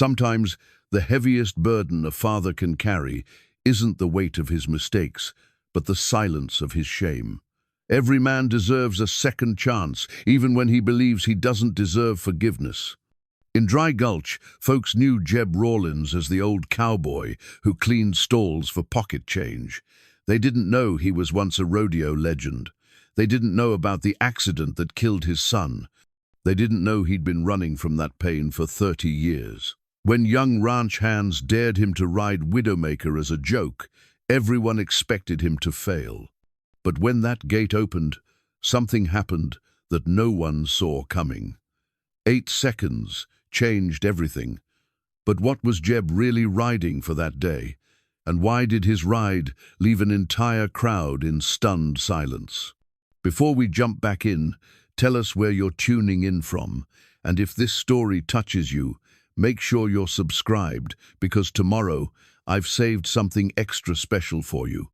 Sometimes the heaviest burden a father can carry isn't the weight of his mistakes, but the silence of his shame. Every man deserves a second chance, even when he believes he doesn't deserve forgiveness. In Dry Gulch, folks knew Jeb Rawlins as the old cowboy who cleaned stalls for pocket change. They didn't know he was once a rodeo legend. They didn't know about the accident that killed his son. They didn't know he'd been running from that pain for 30 years. When young ranch hands dared him to ride Widowmaker as a joke, everyone expected him to fail. But when that gate opened, something happened that no one saw coming. 8 seconds changed everything. But what was Jeb really riding for that day? And why did his ride leave an entire crowd in stunned silence? Before we jump back in, tell us where you're tuning in from, and if this story touches you, make sure you're subscribed, because tomorrow I've saved something extra special for you.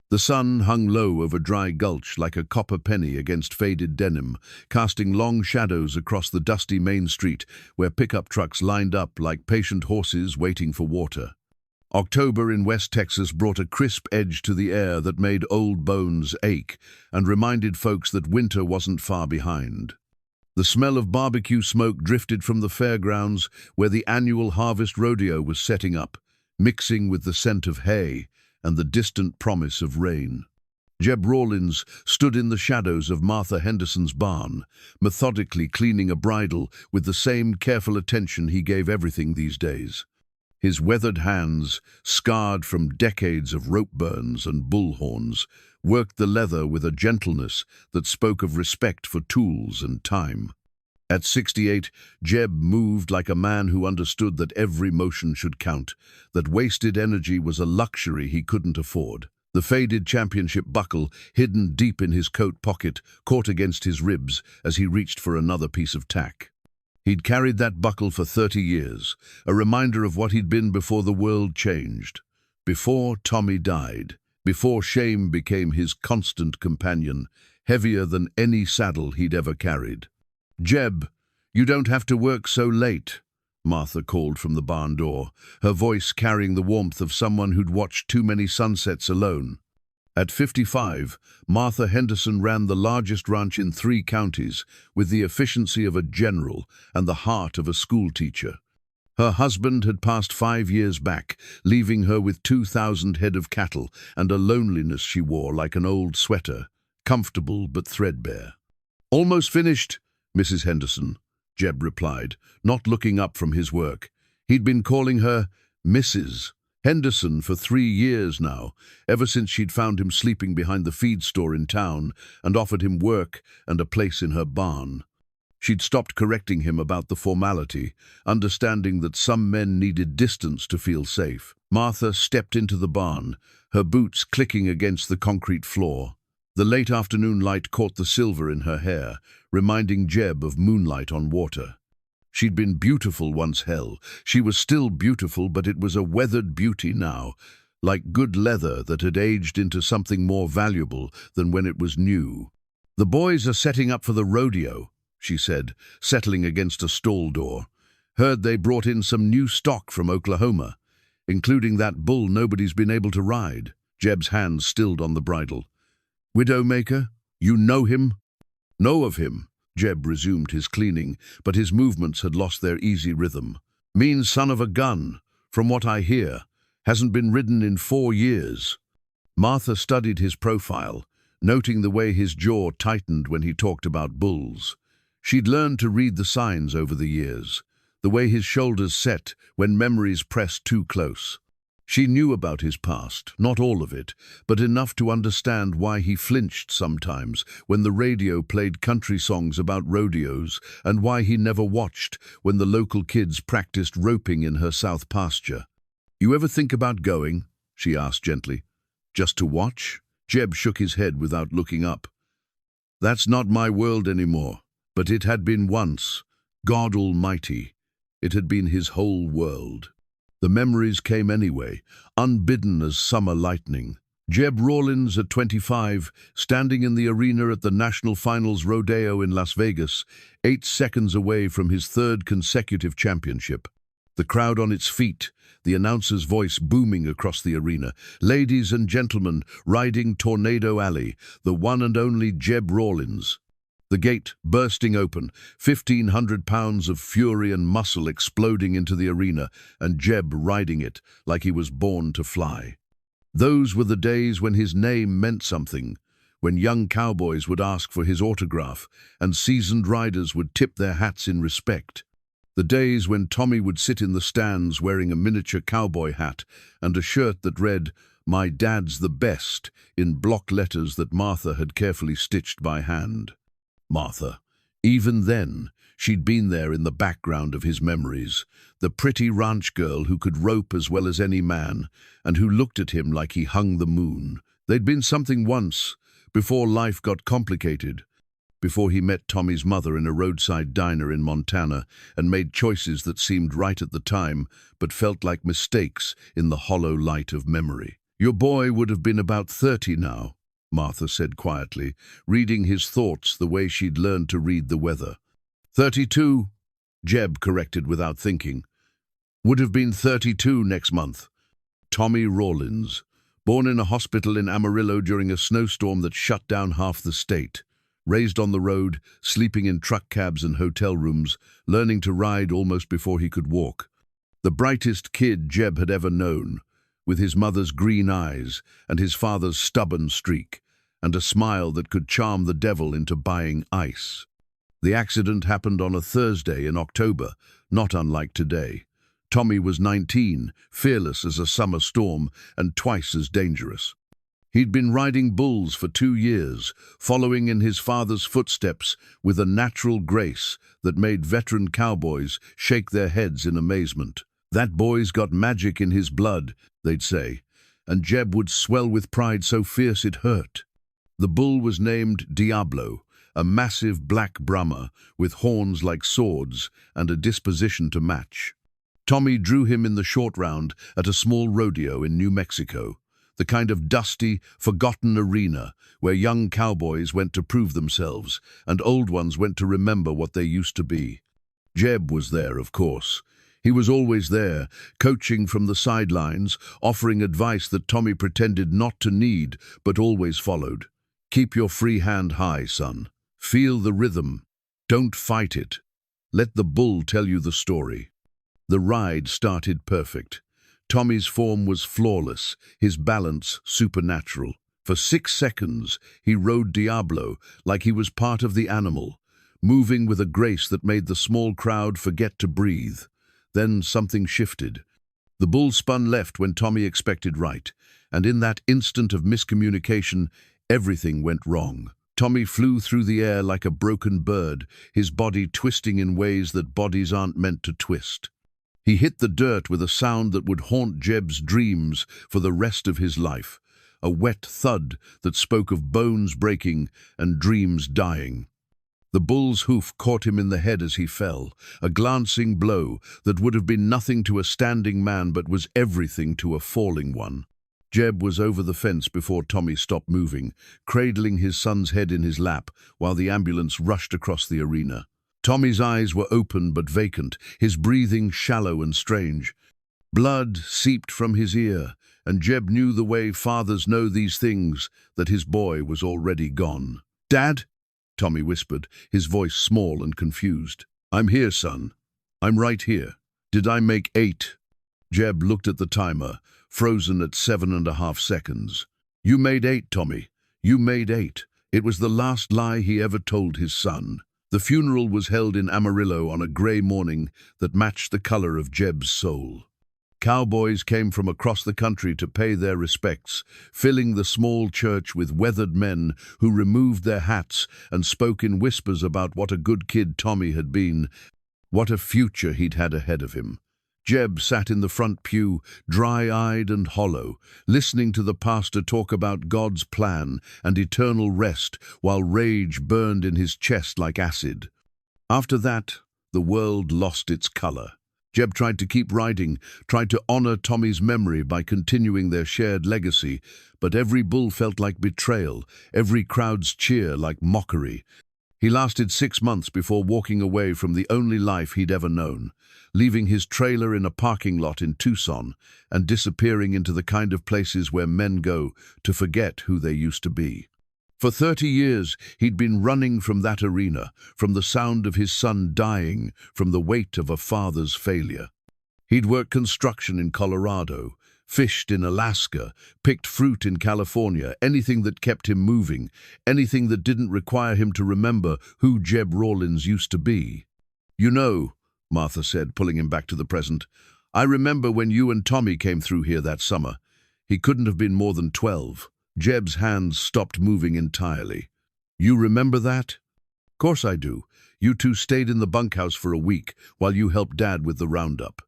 The sun hung low over Dry Gulch like a copper penny against faded denim, casting long shadows across the dusty main street where pickup trucks lined up like patient horses waiting for water. October in West Texas brought a crisp edge to the air that made old bones ache and reminded folks that winter wasn't far behind. The smell of barbecue smoke drifted from the fairgrounds where the annual harvest rodeo was setting up, mixing with the scent of hay and the distant promise of rain. Jeb Rawlins stood in the shadows of Martha Henderson's barn, methodically cleaning a bridle with the same careful attention he gave everything these days. His weathered hands, scarred from decades of rope burns and bullhorns, worked the leather with a gentleness that spoke of respect for tools and time. At 68, Jeb moved like a man who understood that every motion should count, that wasted energy was a luxury he couldn't afford. The faded championship buckle, hidden deep in his coat pocket, caught against his ribs as he reached for another piece of tack. He'd carried that buckle for 30 years, a reminder of what he'd been before the world changed, before Tommy died, before shame became his constant companion, heavier than any saddle he'd ever carried. "Jeb, you don't have to work so late," Martha called from the barn door, her voice carrying the warmth of someone who'd watched too many sunsets alone. At 55, Martha Henderson ran the largest ranch in 3 counties with the efficiency of a general and the heart of a schoolteacher. Her husband had passed 5 years back, leaving her with 2,000 head of cattle and a loneliness she wore like an old sweater, comfortable but threadbare. "Almost finished, Mrs. Henderson," Jeb replied, not looking up from his work. He'd been calling her Mrs. Henderson for 3 years now, ever since she'd found him sleeping behind the feed store in town and offered him work and a place in her barn. She'd stopped correcting him about the formality, understanding that some men needed distance to feel safe. Martha stepped into the barn, her boots clicking against the concrete floor. The late afternoon light caught the silver in her hair, reminding Jeb of moonlight on water. She'd been beautiful once, hell. She was still beautiful, but it was a weathered beauty now, like good leather that had aged into something more valuable than when it was new. "The boys are setting up for the rodeo," she said, settling against a stall door. "Heard they brought in some new stock from Oklahoma, including that bull nobody's been able to ride." Jeb's hands stilled on the bridle. "Widowmaker? You know him?" "Know of him." Jeb resumed his cleaning, but his movements had lost their easy rhythm. "Mean son of a gun, from what I hear. Hasn't been ridden in 4 years. Martha studied his profile, noting the way his jaw tightened when he talked about bulls. She'd learned to read the signs over the years, the way his shoulders set when memories pressed too close. She knew about his past, not all of it, but enough to understand why he flinched sometimes when the radio played country songs about rodeos, and why he never watched when the local kids practiced roping in her south pasture. "You ever think about going?" she asked gently. "Just to watch?" Jeb shook his head without looking up. "That's not my world anymore, but it had been once. God Almighty. It had been his whole world." The memories came anyway, unbidden as summer lightning. Jeb Rawlins at 25, standing in the arena at the National Finals Rodeo in Las Vegas, 8 seconds away from his 3rd consecutive championship. The crowd on its feet, the announcer's voice booming across the arena. Ladies and gentlemen, riding Tornado Alley, the one and only Jeb Rawlins. The gate bursting open, 1,500 pounds of fury and muscle exploding into the arena, and Jeb riding it like he was born to fly. Those were the days when his name meant something, when young cowboys would ask for his autograph and seasoned riders would tip their hats in respect. The days when Tommy would sit in the stands wearing a miniature cowboy hat and a shirt that read, "My dad's the best," in block letters that Martha had carefully stitched by hand. Martha. Even then, she'd been there in the background of his memories, the pretty ranch girl who could rope as well as any man, and who looked at him like he hung the moon. They'd been something once, before life got complicated, before he met Tommy's mother in a roadside diner in Montana and made choices that seemed right at the time, but felt like mistakes in the hollow light of memory. Your boy would have been about 30 now, Martha said quietly, reading his thoughts the way she'd learned to read the weather. 32, Jeb corrected without thinking. Would have been 32 next month. Tommy Rawlins, born in a hospital in Amarillo during a snowstorm that shut down half the state. Raised on the road, sleeping in truck cabs and hotel rooms, learning to ride almost before he could walk. The brightest kid Jeb had ever known, with his mother's green eyes and his father's stubborn streak, and a smile that could charm the devil into buying ice. The accident happened on a Thursday in October, not unlike today. Tommy was 19, fearless as a summer storm, and twice as dangerous. He'd been riding bulls for 2 years, following in his father's footsteps with a natural grace that made veteran cowboys shake their heads in amazement. That boy's got magic in his blood, they'd say, and Jeb would swell with pride so fierce it hurt. The bull was named Diablo, a massive black Brahma with horns like swords and a disposition to match. Tommy drew him in the short round at a small rodeo in New Mexico, the kind of dusty, forgotten arena where young cowboys went to prove themselves and old ones went to remember what they used to be. Jeb was there, of course. He was always there, coaching from the sidelines, offering advice that Tommy pretended not to need but always followed. Keep your free hand high, son. Feel the rhythm. Don't fight it. Let the bull tell you the story. The ride started perfect. Tommy's form was flawless, his balance supernatural. For 6 seconds, he rode Diablo like he was part of the animal, moving with a grace that made the small crowd forget to breathe. Then something shifted. The bull spun left when Tommy expected right, and in that instant of miscommunication, everything went wrong. Tommy flew through the air like a broken bird, his body twisting in ways that bodies aren't meant to twist. He hit the dirt with a sound that would haunt Jeb's dreams for the rest of his life, a wet thud that spoke of bones breaking and dreams dying. The bull's hoof caught him in the head as he fell, a glancing blow that would have been nothing to a standing man but was everything to a falling one. Jeb was over the fence before Tommy stopped moving, cradling his son's head in his lap while the ambulance rushed across the arena. Tommy's eyes were open but vacant, his breathing shallow and strange. Blood seeped from his ear, and Jeb knew the way fathers know these things, that his boy was already gone. "Dad?" Tommy whispered, his voice small and confused. "I'm here, son. I'm right here. Did I make 8? Jeb looked at the timer, frozen at 7.5 seconds. "You made 8, Tommy. You made 8. It was the last lie he ever told his son. The funeral was held in Amarillo on a grey morning that matched the colour of Jeb's soul. Cowboys came from across the country to pay their respects, filling the small church with weathered men who removed their hats and spoke in whispers about what a good kid Tommy had been, what a future he'd had ahead of him. Jeb sat in the front pew, dry-eyed and hollow, listening to the pastor talk about God's plan and eternal rest while rage burned in his chest like acid. After that, the world lost its color. Jeb tried to keep riding, tried to honor Tommy's memory by continuing their shared legacy, but every bull felt like betrayal, every crowd's cheer like mockery. He lasted 6 months before walking away from the only life he'd ever known, leaving his trailer in a parking lot in Tucson and disappearing into the kind of places where men go to forget who they used to be. For 30 years, he'd been running from that arena, from the sound of his son dying, from the weight of a father's failure. He'd worked construction in Colorado, fished in Alaska, picked fruit in California, anything that kept him moving, anything that didn't require him to remember who Jeb Rawlins used to be. "You know," Martha said, pulling him back to the present, "I remember when you and Tommy came through here that summer. He couldn't have been more than 12. Jeb's hands stopped moving entirely. "You remember that?" "Course I do. You two stayed in the bunkhouse for a week while you helped Dad with the roundup.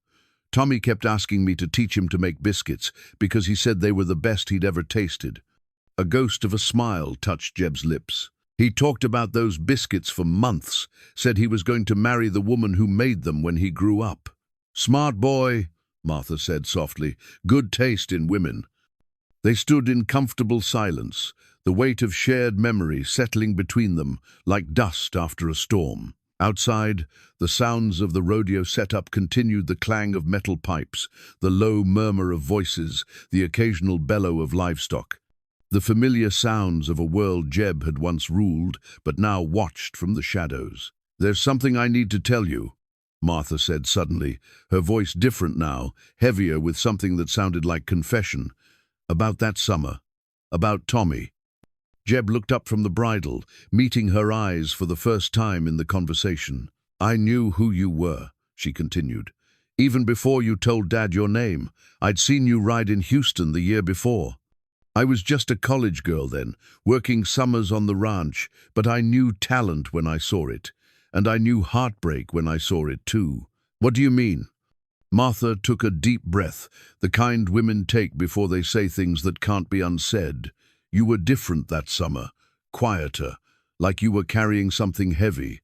Tommy kept asking me to teach him to make biscuits because he said they were the best he'd ever tasted." A ghost of a smile touched Jeb's lips. "He talked about those biscuits for months, said he was going to marry the woman who made them when he grew up." "Smart boy," Martha said softly. "Good taste in women." They stood in comfortable silence, the weight of shared memory settling between them like dust after a storm. Outside, the sounds of the rodeo setup continued, the clang of metal pipes, the low murmur of voices, the occasional bellow of livestock. The familiar sounds of a world Jeb had once ruled, but now watched from the shadows. "There's something I need to tell you," Martha said suddenly, her voice different now, heavier with something that sounded like confession. "About that summer. About Tommy." Jeb looked up from the bridle, meeting her eyes for the first time in the conversation. "I knew who you were," she continued. "Even before you told Dad your name, I'd seen you ride in Houston the year before. I was just a college girl then, working summers on the ranch, but I knew talent when I saw it, and I knew heartbreak when I saw it too." "What do you mean?" Martha took a deep breath, the kind women take before they say things that can't be unsaid. "You were different that summer, quieter, like you were carrying something heavy.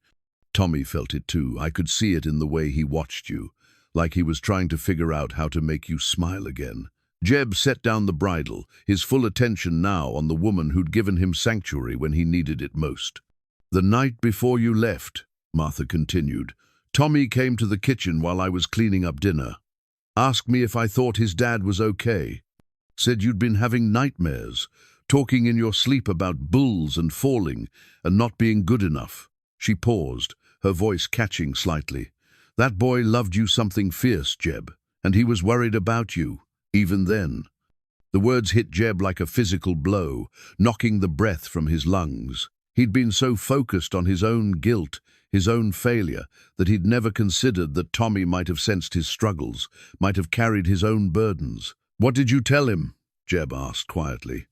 Tommy felt it too. I could see it in the way he watched you, like he was trying to figure out how to make you smile again." Jeb set down the bridle, his full attention now on the woman who'd given him sanctuary when he needed it most. "The night before you left," Martha continued, "Tommy came to the kitchen while I was cleaning up dinner. Asked me if I thought his dad was okay. Said you'd been having nightmares, talking in your sleep about bulls and falling and not being good enough." She paused, her voice catching slightly. "That boy loved you something fierce, Jeb, and he was worried about you, even then." The words hit Jeb like a physical blow, knocking the breath from his lungs. He'd been so focused on his own guilt, his own failure, that he'd never considered that Tommy might have sensed his struggles, might have carried his own burdens. "What did you tell him?" Jeb asked quietly.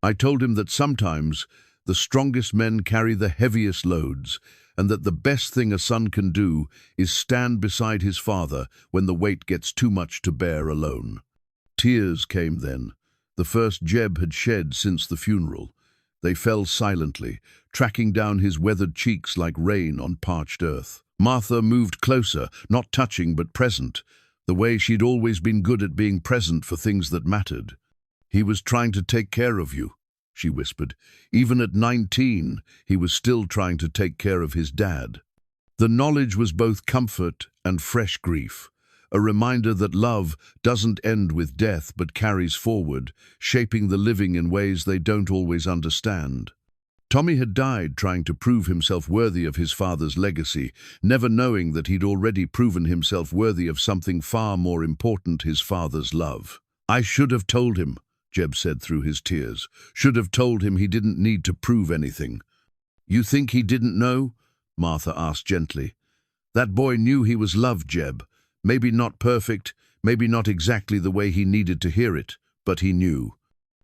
"I told him that sometimes the strongest men carry the heaviest loads, and that the best thing a son can do is stand beside his father when the weight gets too much to bear alone." Tears came then, the first Jeb had shed since the funeral. They fell silently, tracking down his weathered cheeks like rain on parched earth. Martha moved closer, not touching but present, the way she'd always been good at being present for things that mattered. "He was trying to take care of you," she whispered. "Even at 19, he was still trying to take care of his dad." The knowledge was both comfort and fresh grief, a reminder that love doesn't end with death but carries forward, shaping the living in ways they don't always understand. Tommy had died trying to prove himself worthy of his father's legacy, never knowing that he'd already proven himself worthy of something far more important, his father's love. "I should have told him," Jeb said through his tears. "Should have told him he didn't need to prove anything." "You think he didn't know?" Martha asked gently. "That boy knew he was loved, Jeb. Maybe not perfect, maybe not exactly the way he needed to hear it, but he knew."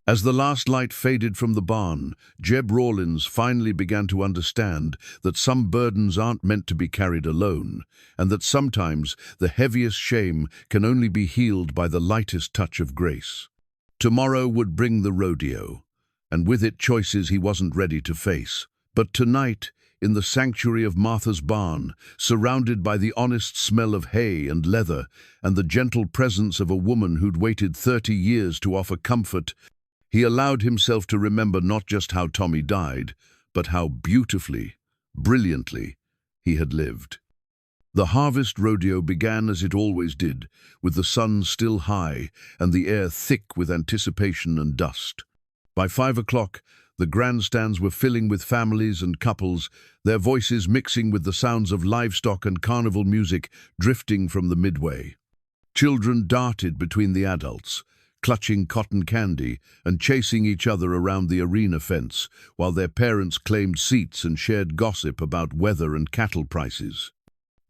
As the last light faded from the barn, Jeb Rawlins finally began to understand that some burdens aren't meant to be carried alone, and that sometimes the heaviest shame can only be healed by the lightest touch of grace. Tomorrow would bring the rodeo, and with it choices he wasn't ready to face. But tonight, in the sanctuary of Martha's barn, surrounded by the honest smell of hay and leather, and the gentle presence of a woman who'd waited 30 years to offer comfort, he allowed himself to remember not just how Tommy died, but how beautifully, Brilliantly, he had lived. The harvest rodeo began as it always did, with the sun still high and the air thick with anticipation and dust. By 5 o'clock, the grandstands were filling with families and couples, their voices mixing with the sounds of livestock and carnival music drifting from the midway. Children darted between the adults, clutching cotton candy and chasing each other around the arena fence, while their parents claimed seats and shared gossip about weather and cattle prices.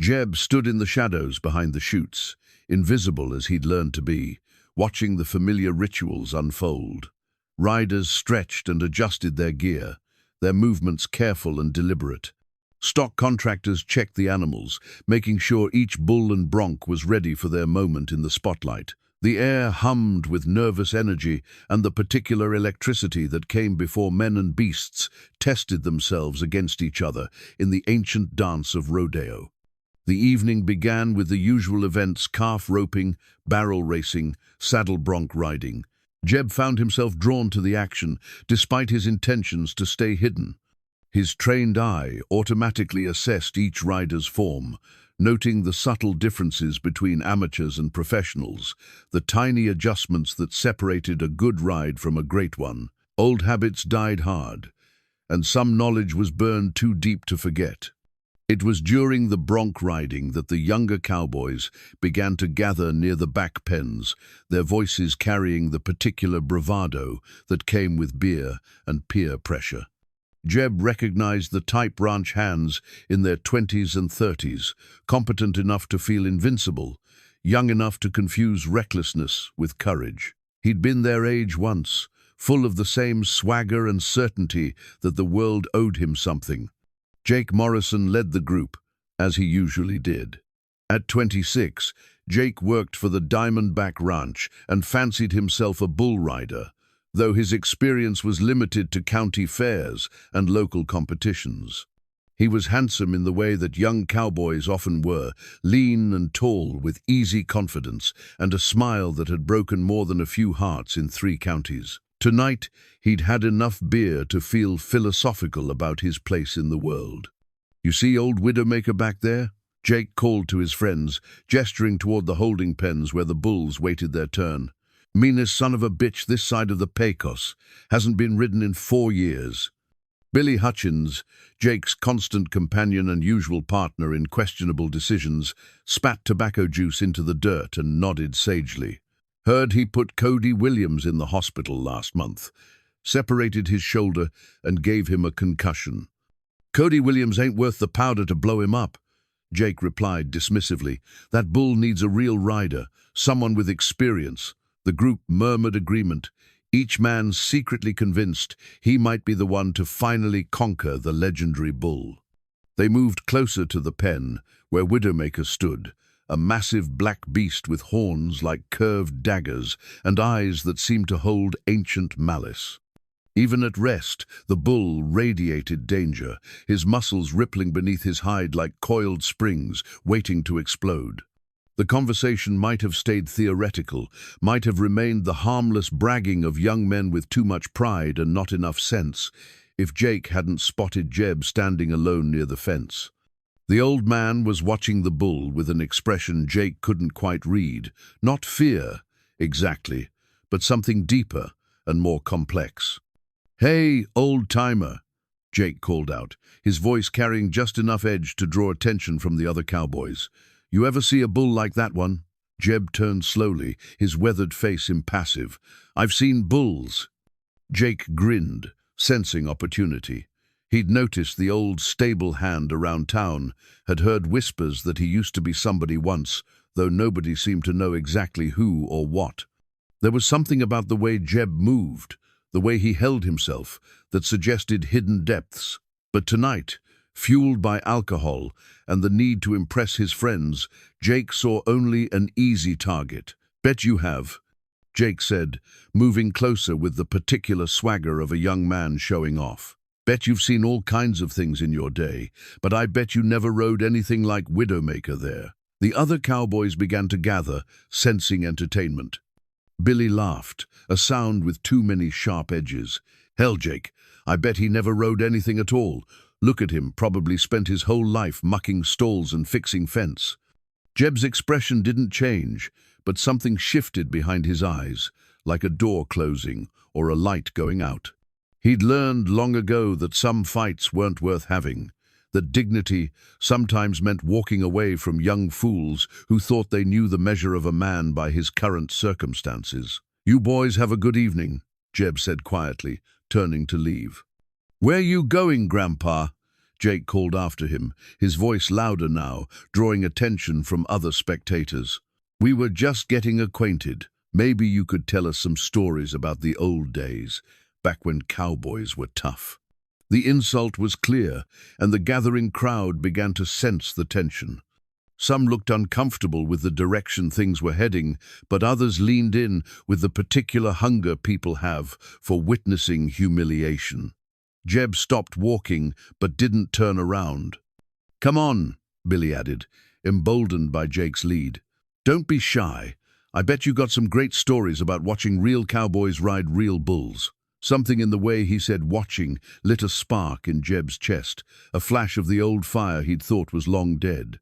Jeb stood in the shadows behind the chutes, invisible as he'd learned to be, watching the familiar rituals unfold. Riders stretched and adjusted their gear, their movements careful and deliberate. Stock contractors checked the animals, making sure each bull and bronc was ready for their moment in the spotlight. The air hummed with nervous energy, and the particular electricity that came before men and beasts tested themselves against each other in the ancient dance of rodeo. The evening began with the usual events: calf roping, barrel racing, saddle bronc riding. Jeb found himself drawn to the action, despite his intentions to stay hidden. His trained eye automatically assessed each rider's form, noting the subtle differences between amateurs and professionals, the tiny adjustments that separated a good ride from a great one. Old habits died hard, and some knowledge was burned too deep to forget. It was during the bronc riding that the younger cowboys began to gather near the back pens, their voices carrying the particular bravado that came with beer and peer pressure. Jeb recognized the type ranch hands in their 20s and 30s, competent enough to feel invincible, young enough to confuse recklessness with courage. He'd been their age once, full of the same swagger and certainty that the world owed him something. Jake Morrison led the group, as he usually did. At 26, Jake worked for the Diamondback Ranch and fancied himself a bull rider, though his experience was limited to county fairs and local competitions. He was handsome in the way that young cowboys often were, lean and tall with easy confidence and a smile that had broken more than a few hearts in 3 counties. Tonight, he'd had enough beer to feel philosophical about his place in the world. "You see old Widowmaker back there?" Jake called to his friends, gesturing toward the holding pens where the bulls waited their turn. "Meanest son of a bitch this side of the Pecos. Hasn't been ridden in 4 years. Billy Hutchins, Jake's constant companion and usual partner in questionable decisions, spat tobacco juice into the dirt and nodded sagely. "Heard he put Cody Williams in the hospital last month. Separated his shoulder and gave him a concussion." "Cody Williams ain't worth the powder to blow him up," Jake replied dismissively. "That bull needs a real rider, someone with experience." The group murmured agreement, each man secretly convinced he might be the one to finally conquer the legendary bull. They moved closer to the pen, where Widowmaker stood, a massive black beast with horns like curved daggers and eyes that seemed to hold ancient malice. Even at rest, the bull radiated danger, his muscles rippling beneath his hide like coiled springs, waiting to explode. The conversation might have stayed theoretical, might have remained the harmless bragging of young men with too much pride and not enough sense, if Jake hadn't spotted Jeb standing alone near the fence. The old man was watching the bull with an expression Jake couldn't quite read. Not fear, exactly, but something deeper and more complex. "Hey, old-timer," Jake called out, his voice carrying just enough edge to draw attention from the other cowboys. "You ever see a bull like that one?" Jeb turned slowly, his weathered face impassive. "I've seen bulls." Jake grinned, sensing opportunity. He'd noticed the old stable hand around town, had heard whispers that he used to be somebody once, though nobody seemed to know exactly who or what. There was something about the way Jeb moved, the way he held himself, that suggested hidden depths. But tonight, fueled by alcohol and the need to impress his friends, Jake saw only an easy target. "Bet you have," Jake said, moving closer with the particular swagger of a young man showing off. "Bet you've seen all kinds of things in your day, but I bet you never rode anything like Widowmaker there." The other cowboys began to gather, sensing entertainment. Billy laughed, a sound with too many sharp edges. "Hell, Jake, I bet he never rode anything at all. Look at him, probably spent his whole life mucking stalls and fixing fence. Jeb's expression didn't change, but something shifted behind his eyes, like a door closing or a light going out. He'd learned long ago that some fights weren't worth having, that dignity sometimes meant walking away from young fools who thought they knew the measure of a man by his current circumstances. "You boys have a good evening," Jeb said quietly, turning to leave. "Where you going, Grandpa?" Jake called after him, his voice louder now, drawing attention from other spectators. "We were just getting acquainted. Maybe you could tell us some stories about the old days, back when cowboys were tough." The insult was clear, and the gathering crowd began to sense the tension. Some looked uncomfortable with the direction things were heading, but others leaned in with the particular hunger people have for witnessing humiliation. Jeb stopped walking, but didn't turn around. "Come on," Billy added, emboldened by Jake's lead. "Don't be shy. I bet you got some great stories about watching real cowboys ride real bulls." Something in the way he said watching lit a spark in Jeb's chest, a flash of the old fire he'd thought was long dead.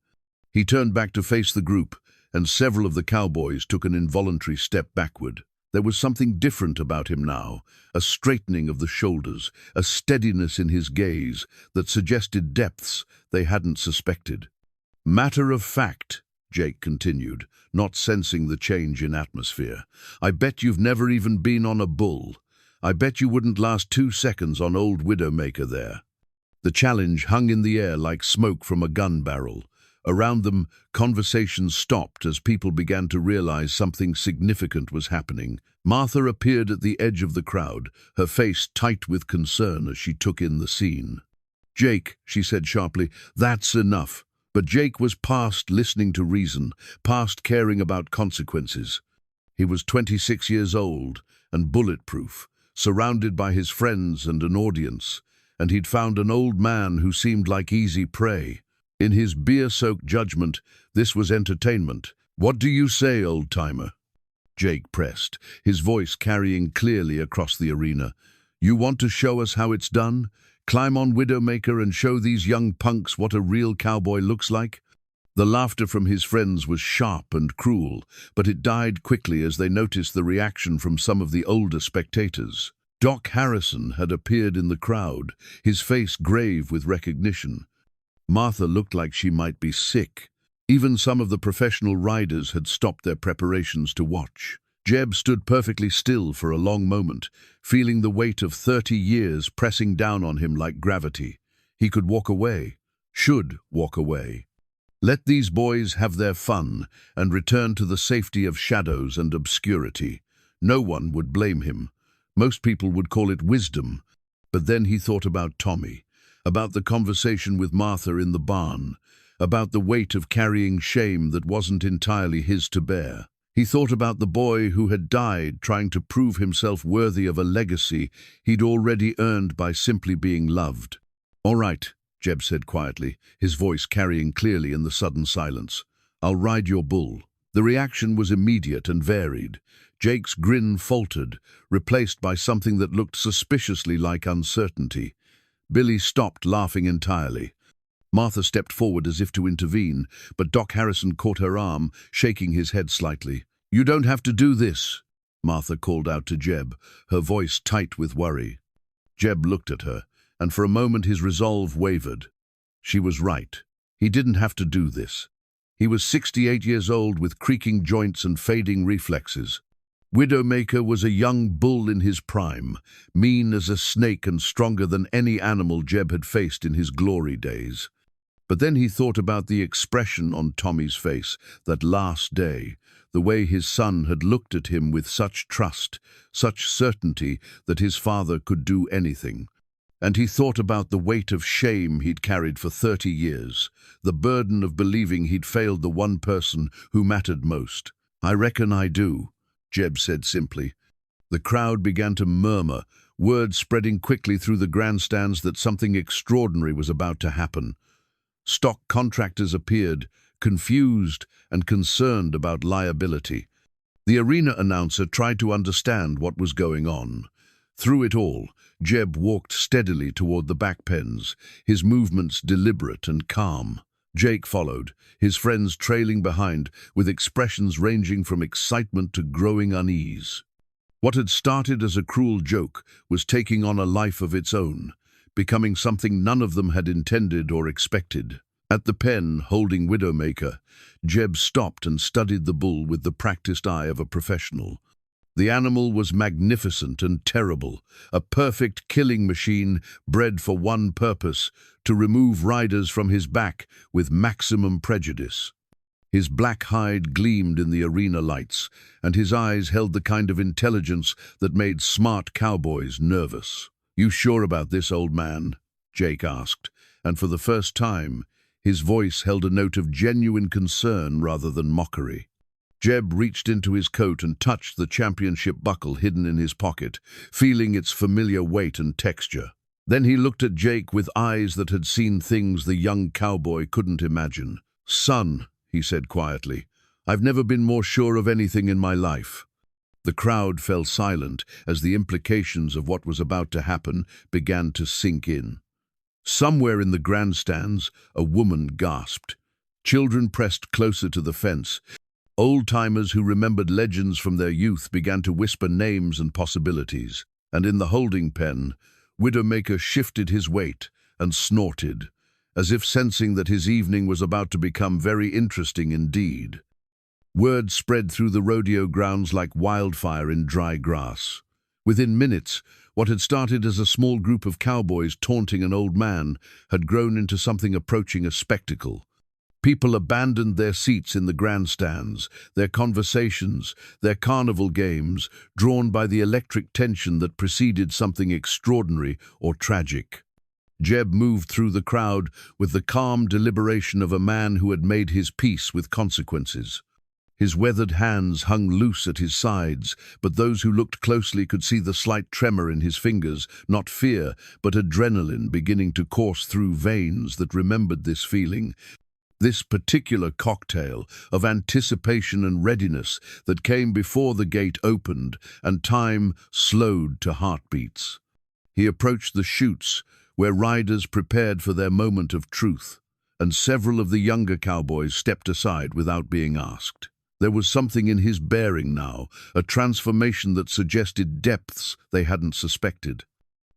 He turned back to face the group, and several of the cowboys took an involuntary step backward. There was something different about him now, a straightening of the shoulders, a steadiness in his gaze that suggested depths they hadn't suspected. "Matter of fact," Jake continued, not sensing the change in atmosphere, "I bet you've never even been on a bull. I bet you wouldn't last 2 seconds on old Widowmaker there." The challenge hung in the air like smoke from a gun barrel. Around them, conversations stopped as people began to realize something significant was happening. Martha appeared at the edge of the crowd, her face tight with concern as she took in the scene. "Jake," she said sharply, "that's enough." But Jake was past listening to reason, past caring about consequences. He was 26 years old and bulletproof, surrounded by his friends and an audience, and he'd found an old man who seemed like easy prey. In his beer-soaked judgment, this was entertainment. "What do you say, old-timer?" Jake pressed, his voice carrying clearly across the arena. "You want to show us how it's done? Climb on Widowmaker and show these young punks what a real cowboy looks like?" The laughter from his friends was sharp and cruel, but it died quickly as they noticed the reaction from some of the older spectators. Doc Harrison had appeared in the crowd, his face grave with recognition. Martha looked like she might be sick. Even some of the professional riders had stopped their preparations to watch. Jeb stood perfectly still for a long moment, feeling the weight of 30 years pressing down on him like gravity. He could walk away, should walk away. Let these boys have their fun and return to the safety of shadows and obscurity. No one would blame him. Most people would call it wisdom. But then he thought about Tommy, about the conversation with Martha in the barn, about the weight of carrying shame that wasn't entirely his to bear. He thought about the boy who had died trying to prove himself worthy of a legacy he'd already earned by simply being loved. "All right," Jeb said quietly, his voice carrying clearly in the sudden silence. "I'll ride your bull." The reaction was immediate and varied. Jake's grin faltered, replaced by something that looked suspiciously like uncertainty. Billy stopped laughing entirely. Martha stepped forward as if to intervene, but Doc Harrison caught her arm, shaking his head slightly. "You don't have to do this," Martha called out to Jeb, her voice tight with worry. Jeb looked at her, and for a moment his resolve wavered. She was right. He didn't have to do this. He was 68 years old with creaking joints and fading reflexes. Widowmaker was a young bull in his prime, mean as a snake and stronger than any animal Jeb had faced in his glory days. But then he thought about the expression on Tommy's face that last day, the way his son had looked at him with such trust, such certainty that his father could do anything. And he thought about the weight of shame he'd carried for 30 years, the burden of believing he'd failed the one person who mattered most. "I reckon I do," Jeb said simply. The crowd began to murmur, word spreading quickly through the grandstands that something extraordinary was about to happen. Stock contractors appeared, confused and concerned about liability. The arena announcer tried to understand what was going on. Through it all, Jeb walked steadily toward the back pens, his movements deliberate and calm. Jake followed, his friends trailing behind, with expressions ranging from excitement to growing unease. What had started as a cruel joke was taking on a life of its own, becoming something none of them had intended or expected. At the pen, holding Widowmaker, Jeb stopped and studied the bull with the practiced eye of a professional. The animal was magnificent and terrible, a perfect killing machine bred for one purpose, to remove riders from his back with maximum prejudice. His black hide gleamed in the arena lights, and his eyes held the kind of intelligence that made smart cowboys nervous. "You sure about this, old man?" Jake asked, and for the first time, his voice held a note of genuine concern rather than mockery. Jeb reached into his coat and touched the championship buckle hidden in his pocket, feeling its familiar weight and texture. Then he looked at Jake with eyes that had seen things the young cowboy couldn't imagine. "Son," he said quietly, "I've never been more sure of anything in my life." The crowd fell silent as the implications of what was about to happen began to sink in. Somewhere in the grandstands, a woman gasped. Children pressed closer to the fence. Old-timers who remembered legends from their youth began to whisper names and possibilities. And in the holding pen, Widowmaker shifted his weight and snorted, as if sensing that his evening was about to become very interesting indeed. Word spread through the rodeo grounds like wildfire in dry grass. Within minutes, what had started as a small group of cowboys taunting an old man had grown into something approaching a spectacle. People abandoned their seats in the grandstands, their conversations, their carnival games, drawn by the electric tension that preceded something extraordinary or tragic. Jeb moved through the crowd with the calm deliberation of a man who had made his peace with consequences. His weathered hands hung loose at his sides, but those who looked closely could see the slight tremor in his fingers, not fear, but adrenaline beginning to course through veins that remembered this feeling. This particular cocktail of anticipation and readiness that came before the gate opened and time slowed to heartbeats. He approached the chutes, where riders prepared for their moment of truth, and several of the younger cowboys stepped aside without being asked. There was something in his bearing now, a transformation that suggested depths they hadn't suspected.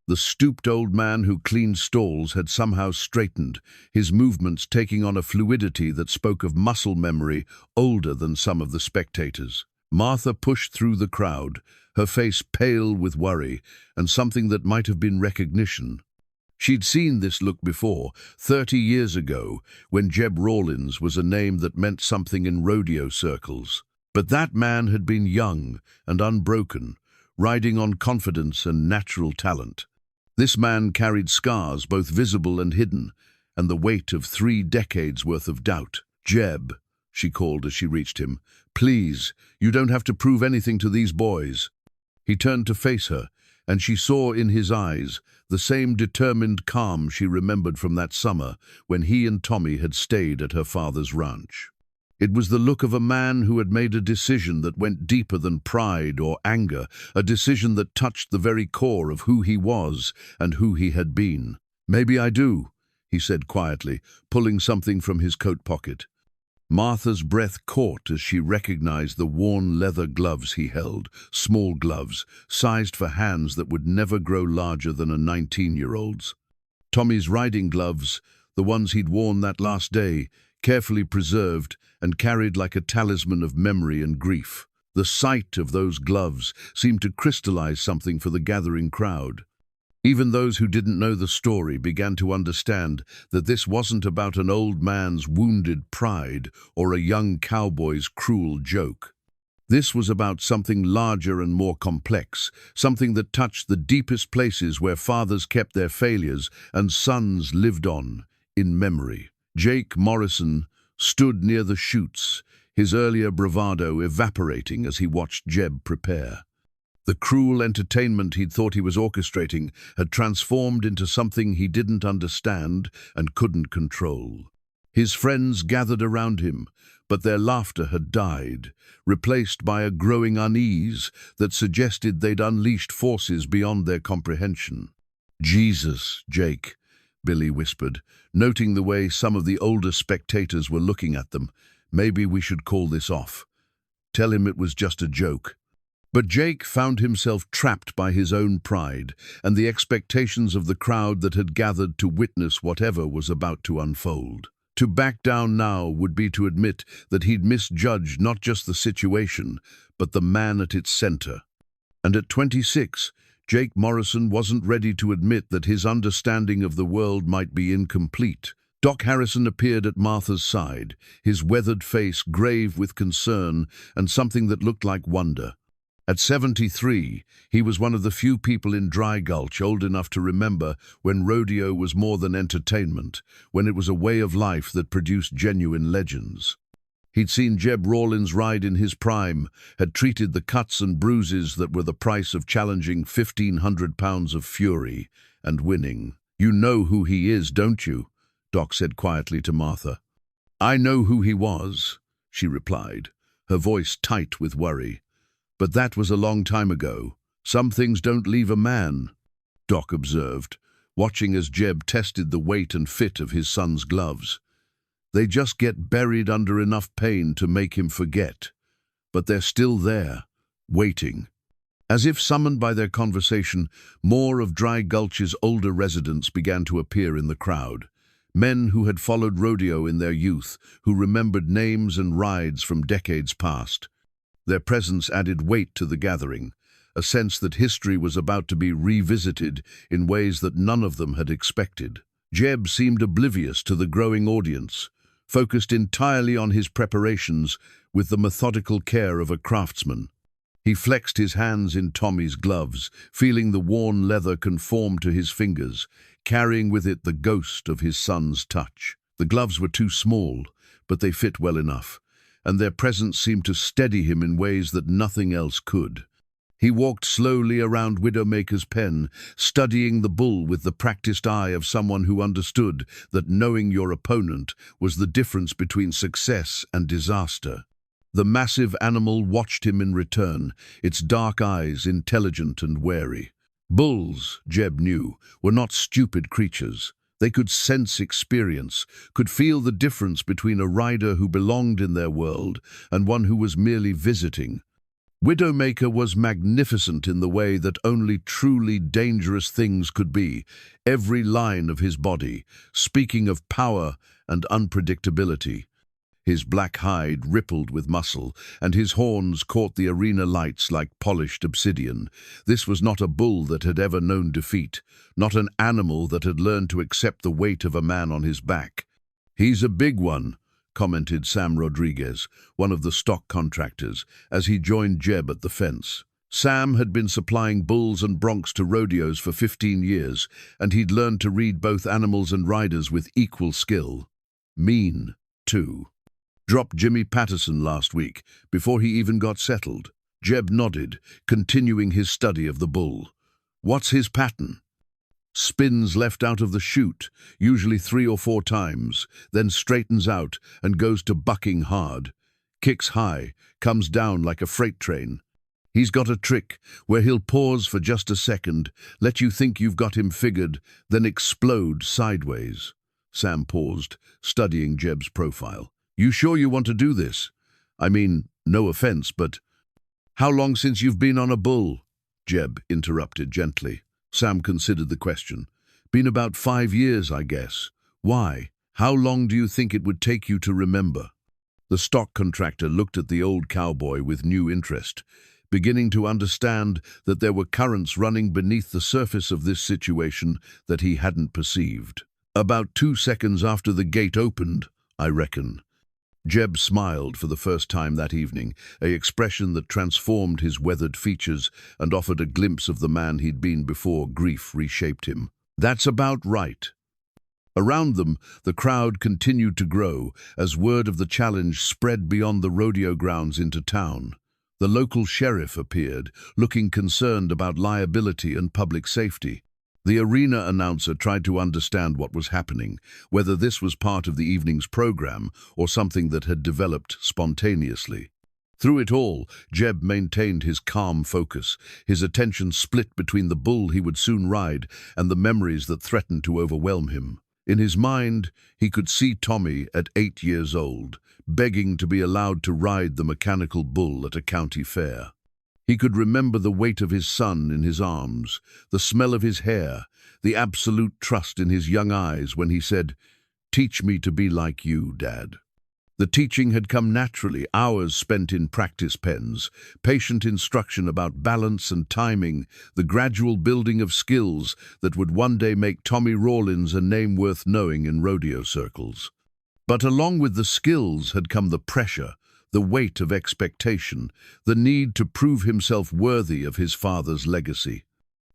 The stooped old man who cleaned stalls had somehow straightened, his movements taking on a fluidity that spoke of muscle memory older than some of the spectators. Martha pushed through the crowd, her face pale with worry and something that might have been recognition. She'd seen this look before, 30 years ago, when Jeb Rawlins was a name that meant something in rodeo circles. But that man had been young and unbroken, riding on confidence and natural talent. This man carried scars, both visible and hidden, and the weight of 3 decades worth of doubt. "Jeb," she called as she reached him, "please, you don't have to prove anything to these boys." He turned to face her, and she saw in his eyes the same determined calm she remembered from that summer when he and Tommy had stayed at her father's ranch. It was the look of a man who had made a decision that went deeper than pride or anger, a decision that touched the very core of who he was and who he had been. "Maybe I do," he said quietly, pulling something from his coat pocket. Martha's breath caught as she recognized the worn leather gloves he held, small gloves, sized for hands that would never grow larger than a 19-year-old's. Tommy's riding gloves, the ones he'd worn that last day, carefully preserved and carried like a talisman of memory and grief. The sight of those gloves seemed to crystallize something for the gathering crowd. Even those who didn't know the story began to understand that this wasn't about an old man's wounded pride or a young cowboy's cruel joke. This was about something larger and more complex, something that touched the deepest places where fathers kept their failures and sons lived on, in memory. Jake Morrison stood near the chutes, his earlier bravado evaporating as he watched Jeb prepare. The cruel entertainment he'd thought he was orchestrating had transformed into something he didn't understand and couldn't control. His friends gathered around him, but their laughter had died, replaced by a growing unease that suggested they'd unleashed forces beyond their comprehension. "Jesus, Jake," Billy whispered, noting the way some of the older spectators were looking at them. "Maybe we should call this off. Tell him it was just a joke." But Jake found himself trapped by his own pride and the expectations of the crowd that had gathered to witness whatever was about to unfold. To back down now would be to admit that he'd misjudged not just the situation, but the man at its center. And at 26, Jake Morrison wasn't ready to admit that his understanding of the world might be incomplete. Doc Harrison appeared at Martha's side, his weathered face grave with concern and something that looked like wonder. At 73, he was one of the few people in Dry Gulch old enough to remember when rodeo was more than entertainment, when it was a way of life that produced genuine legends. He'd seen Jeb Rawlins ride in his prime, had treated the cuts and bruises that were the price of challenging 1,500 pounds of fury and winning. "You know who he is, don't you?" Doc said quietly to Martha. "I know who he was," she replied, her voice tight with worry. "But that was a long time ago. Some things don't leave a man," Doc observed, watching as Jeb tested the weight and fit of his son's gloves. "They just get buried under enough pain to make him forget. But they're still there, waiting." As if summoned by their conversation, more of Dry Gulch's older residents began to appear in the crowd. Men who had followed rodeo in their youth, who remembered names and rides from decades past. Their presence added weight to the gathering, a sense that history was about to be revisited in ways that none of them had expected. Jeb seemed oblivious to the growing audience, focused entirely on his preparations with the methodical care of a craftsman. He flexed his hands in Tommy's gloves, feeling the worn leather conform to his fingers, carrying with it the ghost of his son's touch. The gloves were too small, but they fit well enough, and their presence seemed to steady him in ways that nothing else could. He walked slowly around Widowmaker's pen, studying the bull with the practiced eye of someone who understood that knowing your opponent was the difference between success and disaster. The massive animal watched him in return, its dark eyes intelligent and wary. Bulls, Jeb knew, were not stupid creatures. They could sense experience, could feel the difference between a rider who belonged in their world and one who was merely visiting. Widowmaker was magnificent in the way that only truly dangerous things could be, every line of his body, speaking of power and unpredictability. His black hide rippled with muscle, and his horns caught the arena lights like polished obsidian. This was not a bull that had ever known defeat, not an animal that had learned to accept the weight of a man on his back. "He's a big one," commented Sam Rodriguez, one of the stock contractors, as he joined Jeb at the fence. Sam had been supplying bulls and broncs to rodeos for 15 years, and he'd learned to read both animals and riders with equal skill. Mean, too. "Dropped Jimmy Patterson last week, before he even got settled." Jeb nodded, continuing his study of the bull. "What's his pattern?" "Spins left out of the chute, usually 3 or 4 times, then straightens out and goes to bucking hard. Kicks high, comes down like a freight train. He's got a trick where he'll pause for just a second, let you think you've got him figured, then explode sideways." Sam paused, studying Jeb's profile. "You sure you want to do this? I mean, no offense, but—" "How long since you've been on a bull?" Jeb interrupted gently. Sam considered the question. "Been about 5 years, I guess. Why? How long do you think it would take you to remember?" The stock contractor looked at the old cowboy with new interest, beginning to understand that there were currents running beneath the surface of this situation that he hadn't perceived. "About 2 seconds after the gate opened, I reckon." Jeb smiled for the first time that evening, an expression that transformed his weathered features and offered a glimpse of the man he'd been before grief reshaped him. "That's about right." Around them, the crowd continued to grow as word of the challenge spread beyond the rodeo grounds into town. The local sheriff appeared, looking concerned about liability and public safety. The arena announcer tried to understand what was happening, whether this was part of the evening's program or something that had developed spontaneously. Through it all, Jeb maintained his calm focus, his attention split between the bull he would soon ride and the memories that threatened to overwhelm him. In his mind, he could see Tommy at 8 years old, begging to be allowed to ride the mechanical bull at a county fair. He could remember the weight of his son in his arms, the smell of his hair, the absolute trust in his young eyes when he said, "Teach me to be like you, Dad." The teaching had come naturally, hours spent in practice pens, patient instruction about balance and timing, the gradual building of skills that would one day make Tommy Rawlins a name worth knowing in rodeo circles. But along with the skills had come the pressure, the weight of expectation, the need to prove himself worthy of his father's legacy.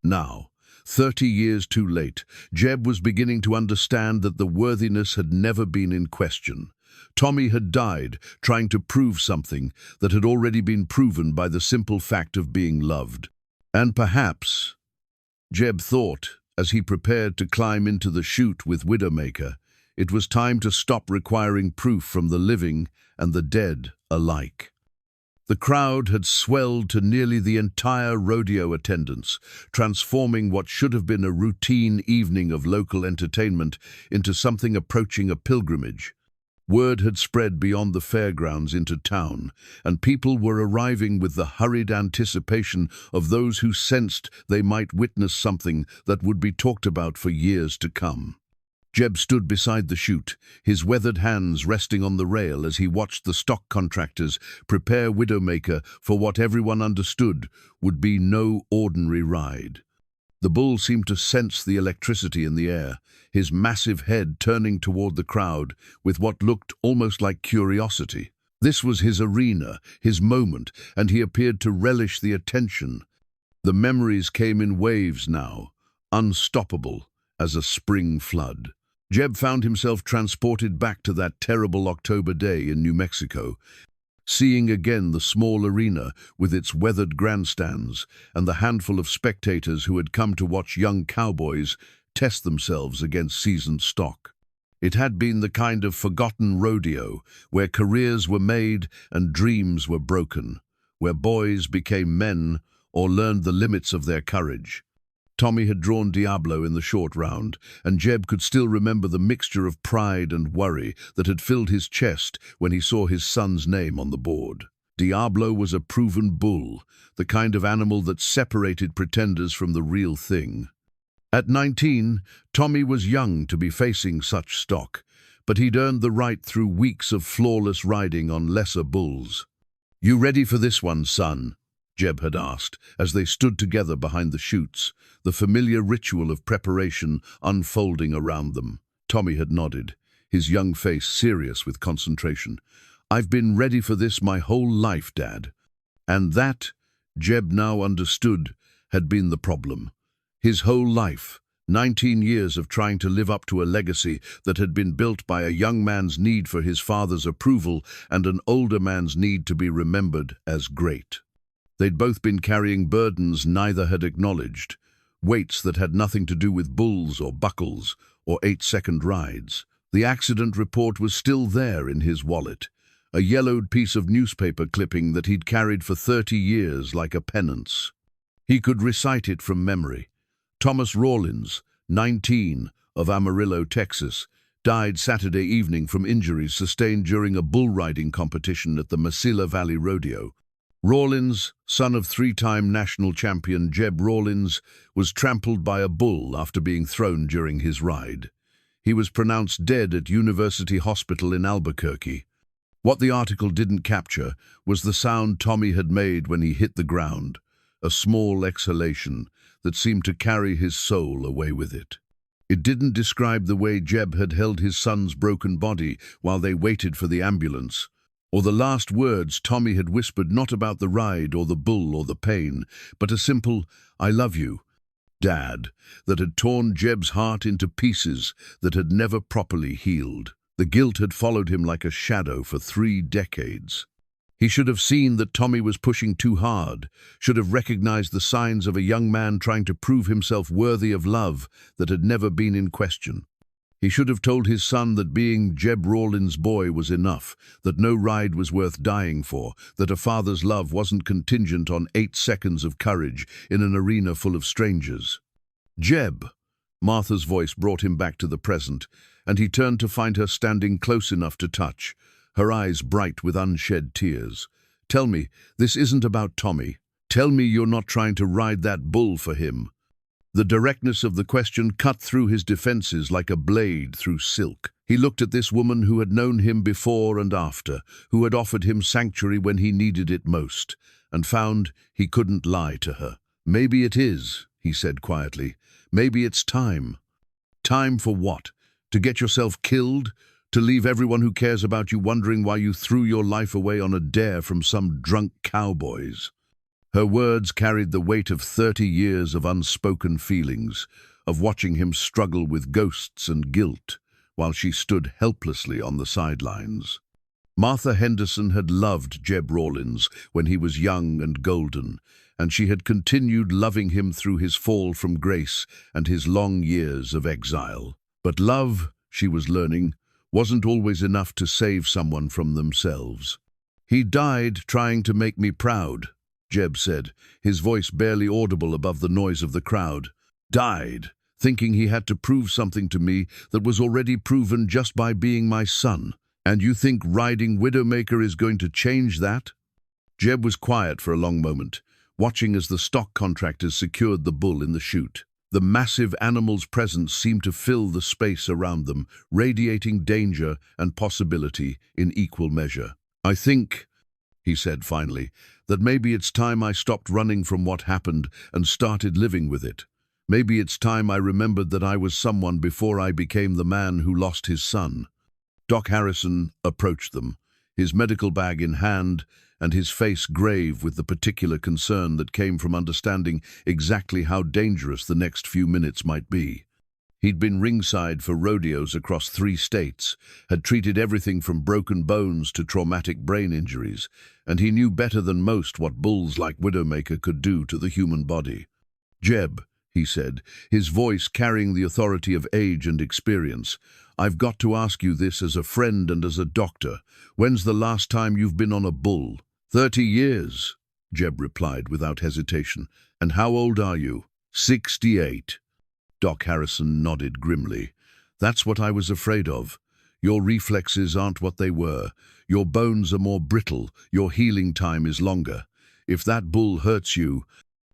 Now, 30 years too late, Jeb was beginning to understand that the worthiness had never been in question. Tommy had died trying to prove something that had already been proven by the simple fact of being loved. And perhaps, Jeb thought, as he prepared to climb into the chute with Widowmaker, it was time to stop requiring proof from the living and the dead alike. The crowd had swelled to nearly the entire rodeo attendance, transforming what should have been a routine evening of local entertainment into something approaching a pilgrimage. Word had spread beyond the fairgrounds into town, and people were arriving with the hurried anticipation of those who sensed they might witness something that would be talked about for years to come. Jeb stood beside the chute, his weathered hands resting on the rail as he watched the stock contractors prepare Widowmaker for what everyone understood would be no ordinary ride. The bull seemed to sense the electricity in the air, his massive head turning toward the crowd with what looked almost like curiosity. This was his arena, his moment, and he appeared to relish the attention. The memories came in waves now, unstoppable as a spring flood. Jeb found himself transported back to that terrible October day in New Mexico, seeing again the small arena with its weathered grandstands and the handful of spectators who had come to watch young cowboys test themselves against seasoned stock. It had been the kind of forgotten rodeo where careers were made and dreams were broken, where boys became men or learned the limits of their courage. Tommy had drawn Diablo in the short round, and Jeb could still remember the mixture of pride and worry that had filled his chest when he saw his son's name on the board. Diablo was a proven bull, the kind of animal that separated pretenders from the real thing. At 19, Tommy was young to be facing such stock, but he'd earned the right through weeks of flawless riding on lesser bulls. "You ready for this one, son?" Jeb had asked, as they stood together behind the chutes, the familiar ritual of preparation unfolding around them. Tommy had nodded, his young face serious with concentration. "I've been ready for this my whole life, Dad." And that, Jeb now understood, had been the problem. His whole life, 19 years of trying to live up to a legacy that had been built by a young man's need for his father's approval and an older man's need to be remembered as great. They'd both been carrying burdens neither had acknowledged, weights that had nothing to do with bulls or buckles or 8-second rides. The accident report was still there in his wallet, a yellowed piece of newspaper clipping that he'd carried for 30 years like a penance. He could recite it from memory. Thomas Rawlins, 19, of Amarillo, Texas, died Saturday evening from injuries sustained during a bull riding competition at the Mesilla Valley Rodeo. Rawlins, son of 3-time national champion Jeb Rawlins, was trampled by a bull after being thrown during his ride. He was pronounced dead at University Hospital in Albuquerque. What the article didn't capture was the sound Tommy had made when he hit the ground, a small exhalation that seemed to carry his soul away with it. It didn't describe the way Jeb had held his son's broken body while they waited for the ambulance, or the last words Tommy had whispered, not about the ride or the bull or the pain, but a simple, "I love you, Dad," that had torn Jeb's heart into pieces that had never properly healed. The guilt had followed him like a shadow for 3 decades. He should have seen that Tommy was pushing too hard, should have recognized the signs of a young man trying to prove himself worthy of love that had never been in question. He should have told his son that being Jeb Rawlins' boy was enough, that no ride was worth dying for, that a father's love wasn't contingent on 8 seconds of courage in an arena full of strangers. Jeb! Martha's voice brought him back to the present, and he turned to find her standing close enough to touch, her eyes bright with unshed tears. Tell me, this isn't about Tommy. Tell me you're not trying to ride that bull for him. The directness of the question cut through his defenses like a blade through silk. He looked at this woman who had known him before and after, who had offered him sanctuary when he needed it most, and found he couldn't lie to her. Maybe it is, he said quietly. Maybe it's time. Time for what? To get yourself killed? To leave everyone who cares about you wondering why you threw your life away on a dare from some drunk cowboys? Her words carried the weight of 30 years of unspoken feelings, of watching him struggle with ghosts and guilt, while she stood helplessly on the sidelines. Martha Henderson had loved Jeb Rawlins when he was young and golden, and she had continued loving him through his fall from grace and his long years of exile. But love, she was learning, wasn't always enough to save someone from themselves. He died trying to make me proud, Jeb said, his voice barely audible above the noise of the crowd. Died, thinking he had to prove something to me that was already proven just by being my son. And you think riding Widowmaker is going to change that? Jeb was quiet for a long moment, watching as the stock contractors secured the bull in the chute. The massive animal's presence seemed to fill the space around them, radiating danger and possibility in equal measure. I think, he said finally, that maybe it's time I stopped running from what happened and started living with it. Maybe it's time I remembered that I was someone before I became the man who lost his son. Doc Harrison approached them, his medical bag in hand and his face grave with the particular concern that came from understanding exactly how dangerous the next few minutes might be. He'd been ringside for rodeos across 3 states, had treated everything from broken bones to traumatic brain injuries, and he knew better than most what bulls like Widowmaker could do to the human body. Jeb, he said, his voice carrying the authority of age and experience, I've got to ask you this as a friend and as a doctor. When's the last time you've been on a bull? 30 years, Jeb replied without hesitation. And how old are you? 68. Doc Harrison nodded grimly. That's what I was afraid of. Your reflexes aren't what they were. Your bones are more brittle. Your healing time is longer. If that bull hurts you...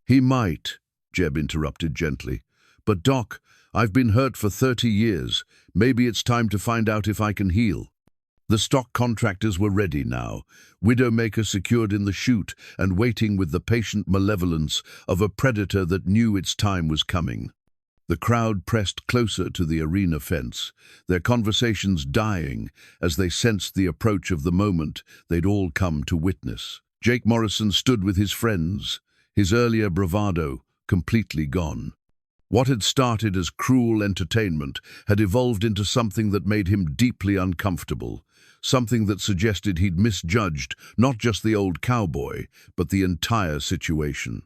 He might, Jeb interrupted gently. But Doc, I've been hurt for 30 years. Maybe it's time to find out if I can heal. The stock contractors were ready now, Widowmaker secured in the chute and waiting with the patient malevolence of a predator that knew its time was coming. The crowd pressed closer to the arena fence, their conversations dying as they sensed the approach of the moment they'd all come to witness. Jake Morrison stood with his friends, his earlier bravado completely gone. What had started as cruel entertainment had evolved into something that made him deeply uncomfortable, something that suggested he'd misjudged not just the old cowboy, but the entire situation.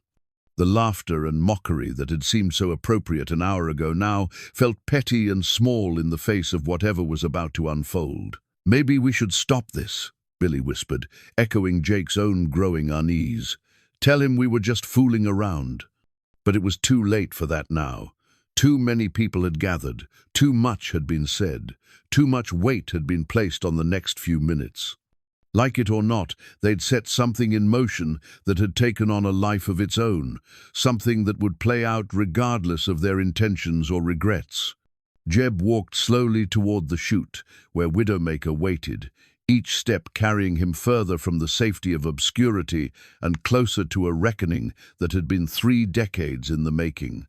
The laughter and mockery that had seemed so appropriate an hour ago now felt petty and small in the face of whatever was about to unfold. Maybe we should stop this, Billy whispered, echoing Jake's own growing unease. Tell him we were just fooling around. But it was too late for that now. Too many people had gathered, too much had been said, too much weight had been placed on the next few minutes. Like it or not, they'd set something in motion that had taken on a life of its own, something that would play out regardless of their intentions or regrets. Jeb walked slowly toward the chute, where Widowmaker waited, each step carrying him further from the safety of obscurity and closer to a reckoning that had been 3 decades in the making.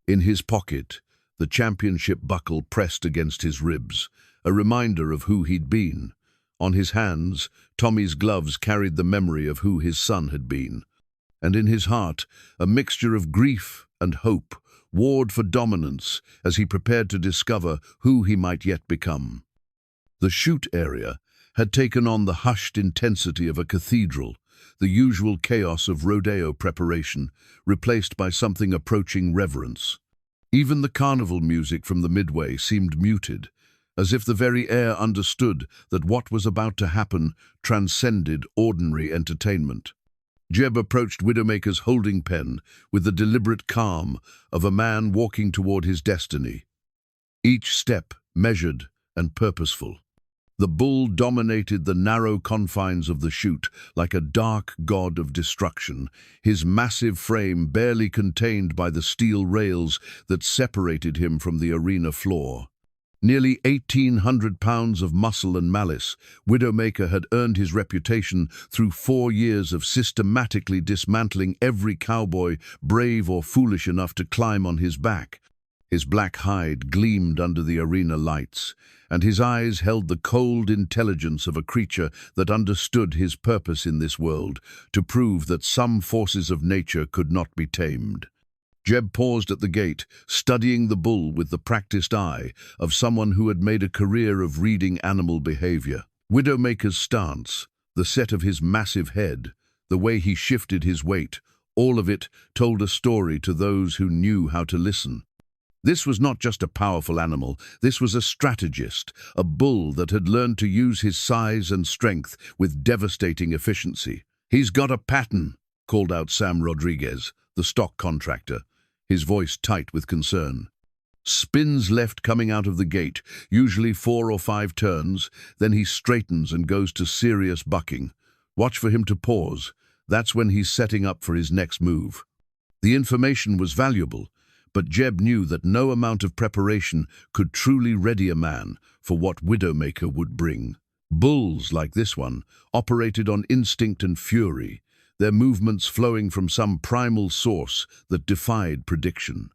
In his pocket, the championship buckle pressed against his ribs, a reminder of who he'd been. On his hands, Tommy's gloves carried the memory of who his son had been. And in his heart, a mixture of grief and hope warred for dominance as he prepared to discover who he might yet become. The chute area had taken on the hushed intensity of a cathedral, the usual chaos of rodeo preparation, replaced by something approaching reverence. Even the carnival music from the midway seemed muted, as if the very air understood that what was about to happen transcended ordinary entertainment. Jeb approached Widowmaker's holding pen with the deliberate calm of a man walking toward his destiny. Each step measured and purposeful. The bull dominated the narrow confines of the chute like a dark god of destruction, his massive frame barely contained by the steel rails that separated him from the arena floor. Nearly 1,800 pounds of muscle and malice, Widowmaker had earned his reputation through 4 years of systematically dismantling every cowboy brave or foolish enough to climb on his back. His black hide gleamed under the arena lights, and his eyes held the cold intelligence of a creature that understood his purpose in this world, to prove that some forces of nature could not be tamed. Jeb paused at the gate, studying the bull with the practiced eye of someone who had made a career of reading animal behavior. Widowmaker's stance, the set of his massive head, the way he shifted his weight, all of it told a story to those who knew how to listen. This was not just a powerful animal, this was a strategist, a bull that had learned to use his size and strength with devastating efficiency. "He's got a pattern," called out Sam Rodriguez, the stock contractor, his voice tight with concern. "Spins left coming out of the gate, usually 4 or 5 turns, then he straightens and goes to serious bucking. Watch for him to pause. That's when he's setting up for his next move." The information was valuable, but Jeb knew that no amount of preparation could truly ready a man for what Widowmaker would bring. Bulls like this one operated on instinct and fury, their movements flowing from some primal source that defied prediction.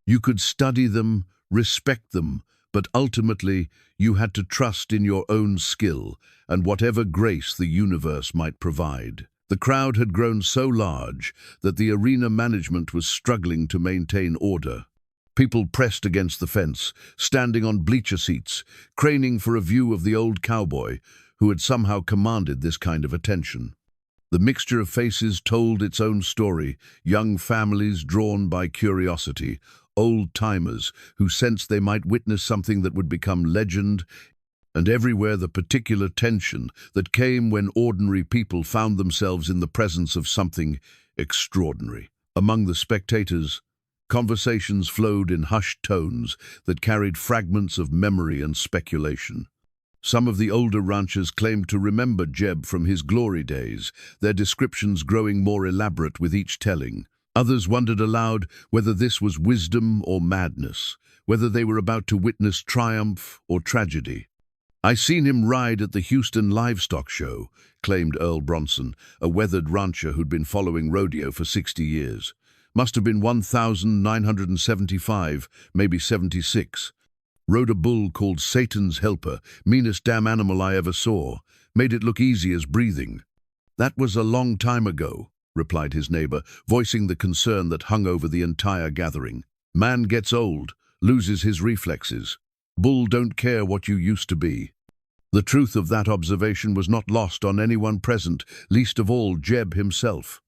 You could study them, respect them, but ultimately you had to trust in your own skill and whatever grace the universe might provide. The crowd had grown so large that the arena management was struggling to maintain order. People pressed against the fence, standing on bleacher seats, craning for a view of the old cowboy, who had somehow commanded this kind of attention. The mixture of faces told its own story, young families drawn by curiosity, old-timers who sensed they might witness something that would become legend, and everywhere the particular tension that came when ordinary people found themselves in the presence of something extraordinary. Among the spectators, conversations flowed in hushed tones that carried fragments of memory and speculation. Some of the older ranchers claimed to remember Jeb from his glory days, their descriptions growing more elaborate with each telling. Others wondered aloud whether this was wisdom or madness, whether they were about to witness triumph or tragedy. "I seen him ride at the Houston Livestock Show," claimed Earl Bronson, a weathered rancher who'd been following rodeo for 60 years. "Must have been 1975, maybe 76. Rode a bull called Satan's Helper, meanest damn animal I ever saw. Made it look easy as breathing." "That was a long time ago," replied his neighbor, voicing the concern that hung over the entire gathering. "Man gets old, loses his reflexes. Bull don't care what you used to be." The truth of that observation was not lost on anyone present, least of all Jeb himself.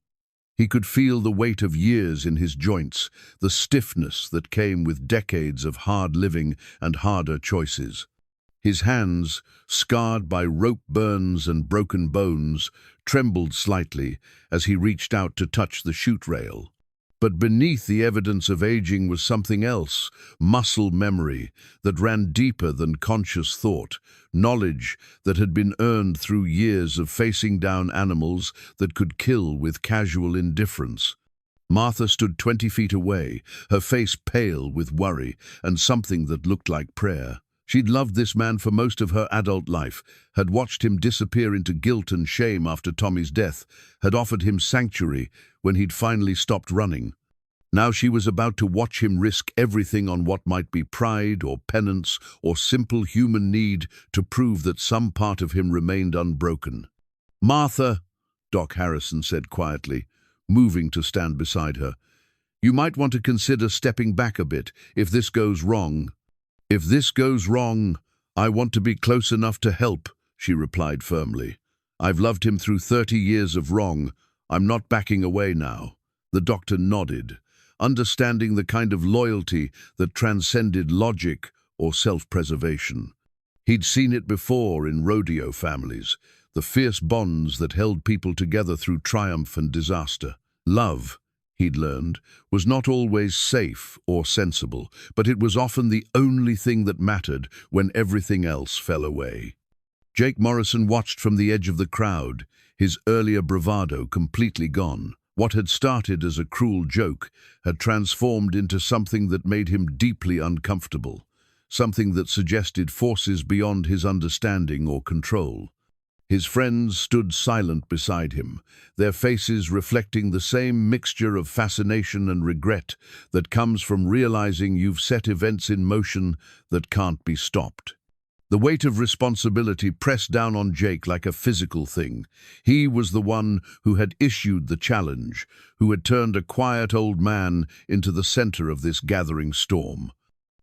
He could feel the weight of years in his joints, the stiffness that came with decades of hard living and harder choices. His hands, scarred by rope burns and broken bones, trembled slightly as he reached out to touch the chute rail. But beneath the evidence of aging was something else, muscle memory that ran deeper than conscious thought, knowledge that had been earned through years of facing down animals that could kill with casual indifference. Martha stood 20 feet away, her face pale with worry and something that looked like prayer. She'd loved this man for most of her adult life, had watched him disappear into guilt and shame after Tommy's death, had offered him sanctuary when he'd finally stopped running. Now she was about to watch him risk everything on what might be pride or penance or simple human need to prove that some part of him remained unbroken. "Martha," Doc Harrison said quietly, moving to stand beside her, "you might want to consider stepping back a bit if this goes wrong." "If this goes wrong, I want to be close enough to help," she replied firmly. "I've loved him through 30 years of wrong. I'm not backing away now." The doctor nodded, understanding the kind of loyalty that transcended logic or self-preservation. He'd seen it before in rodeo families, the fierce bonds that held people together through triumph and disaster. Love, he'd learned, was not always safe or sensible, but it was often the only thing that mattered when everything else fell away. Jake Morrison watched from the edge of the crowd, his earlier bravado completely gone. What had started as a cruel joke had transformed into something that made him deeply uncomfortable, something that suggested forces beyond his understanding or control. His friends stood silent beside him, their faces reflecting the same mixture of fascination and regret that comes from realizing you've set events in motion that can't be stopped. The weight of responsibility pressed down on Jake like a physical thing. He was the one who had issued the challenge, who had turned a quiet old man into the center of this gathering storm.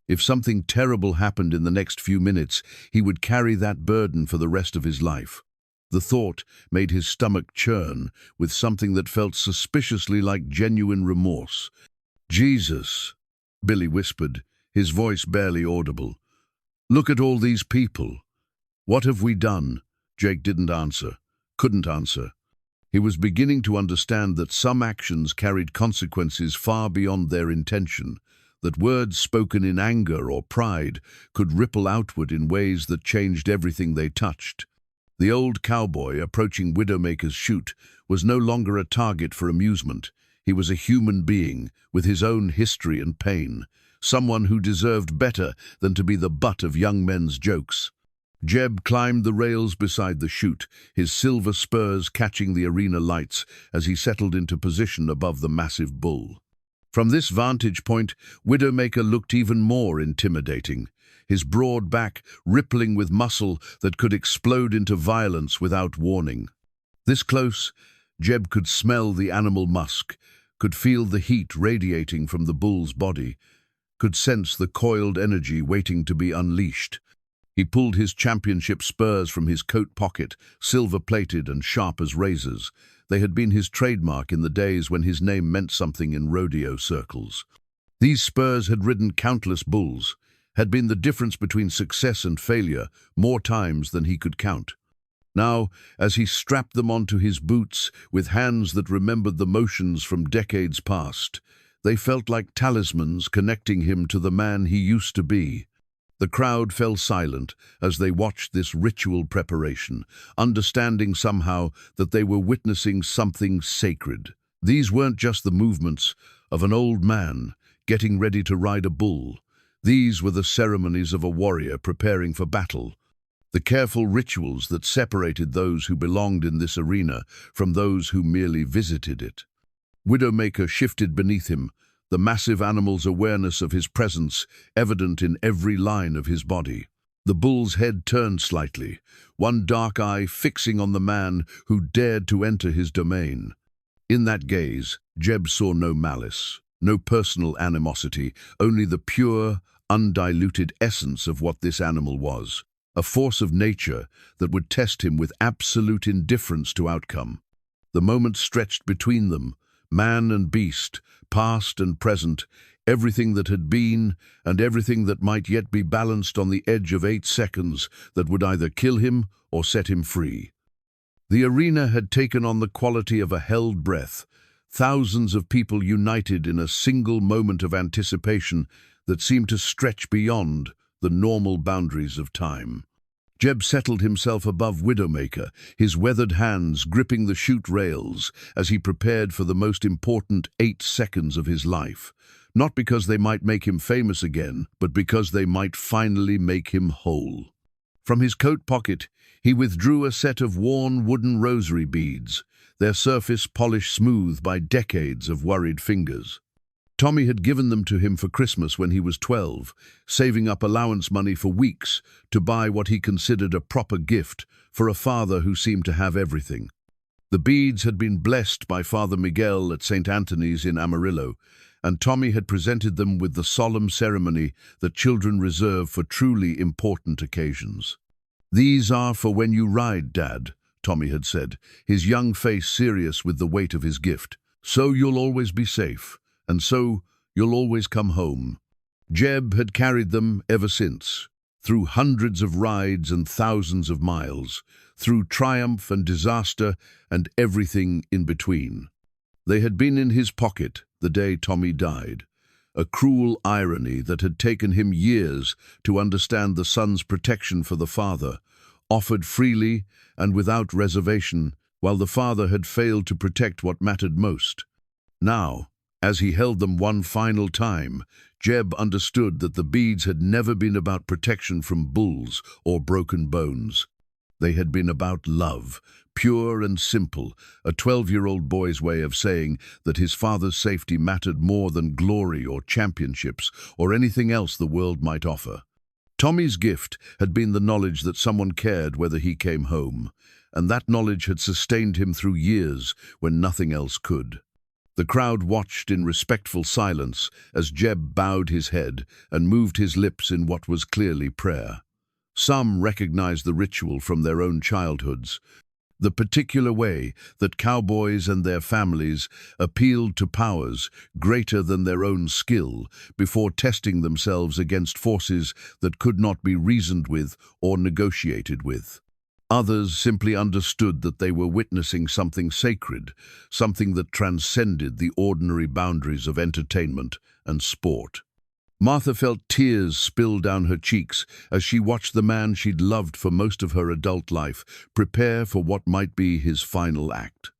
If something terrible happened in the next few minutes, he would carry that burden for the rest of his life. The thought made his stomach churn with something that felt suspiciously like genuine remorse. "Jesus," Billy whispered, his voice barely audible. "Look at all these people. What have we done?" Jake didn't answer, couldn't answer. He was beginning to understand that some actions carried consequences far beyond their intention, that words spoken in anger or pride could ripple outward in ways that changed everything they touched. The old cowboy approaching Widowmaker's chute was no longer a target for amusement. He was a human being with his own history and pain, someone who deserved better than to be the butt of young men's jokes. Jeb climbed the rails beside the chute, his silver spurs catching the arena lights as he settled into position above the massive bull. From this vantage point, Widowmaker looked even more intimidating, his broad back rippling with muscle that could explode into violence without warning. This close, Jeb could smell the animal musk, could feel the heat radiating from the bull's body, could sense the coiled energy waiting to be unleashed. He pulled his championship spurs from his coat pocket, silver-plated and sharp as razors. They had been his trademark in the days when his name meant something in rodeo circles. These spurs had ridden countless bulls, had been the difference between success and failure more times than he could count. Now, as he strapped them onto his boots with hands that remembered the motions from decades past, they felt like talismans connecting him to the man he used to be. The crowd fell silent as they watched this ritual preparation, understanding somehow that they were witnessing something sacred. These weren't just the movements of an old man getting ready to ride a bull. These were the ceremonies of a warrior preparing for battle, the careful rituals that separated those who belonged in this arena from those who merely visited it. Widowmaker shifted beneath him, the massive animal's awareness of his presence evident in every line of his body. The bull's head turned slightly, one dark eye fixing on the man who dared to enter his domain. In that gaze, Jeb saw no malice, no personal animosity, only the pure, undiluted essence of what this animal was, a force of nature that would test him with absolute indifference to outcome. The moment stretched between them, man and beast, past and present, everything that had been and everything that might yet be balanced on the edge of 8 seconds that would either kill him or set him free. The arena had taken on the quality of a held breath, thousands of people united in a single moment of anticipation that seemed to stretch beyond the normal boundaries of time. Jeb settled himself above Widowmaker, his weathered hands gripping the chute rails as he prepared for the most important 8 seconds of his life, not because they might make him famous again, but because they might finally make him whole. From his coat pocket, he withdrew a set of worn wooden rosary beads, their surface polished smooth by decades of worried fingers. Tommy had given them to him for Christmas when he was 12, saving up allowance money for weeks to buy what he considered a proper gift for a father who seemed to have everything. The beads had been blessed by Father Miguel at St. Anthony's in Amarillo, and Tommy had presented them with the solemn ceremony that children reserve for truly important occasions. "These are for when you ride, Dad," Tommy had said, his young face serious with the weight of his gift. "So you'll always be safe, and so you'll always come home." Jeb had carried them ever since, through hundreds of rides and thousands of miles, through triumph and disaster and everything in between. They had been in his pocket the day Tommy died, a cruel irony that had taken him years to understand. The son's protection for the father, offered freely and without reservation, while the father had failed to protect what mattered most. Now, as he held them one final time, Jeb understood that the beads had never been about protection from bulls or broken bones. They had been about love, pure and simple, a 12-year-old boy's way of saying that his father's safety mattered more than glory or championships or anything else the world might offer. Tommy's gift had been the knowledge that someone cared whether he came home, and that knowledge had sustained him through years when nothing else could. The crowd watched in respectful silence as Jeb bowed his head and moved his lips in what was clearly prayer. Some recognized the ritual from their own childhoods, the particular way that cowboys and their families appealed to powers greater than their own skill before testing themselves against forces that could not be reasoned with or negotiated with. Others simply understood that they were witnessing something sacred, something that transcended the ordinary boundaries of entertainment and sport. Martha felt tears spill down her cheeks as she watched the man she'd loved for most of her adult life prepare for what might be his final act.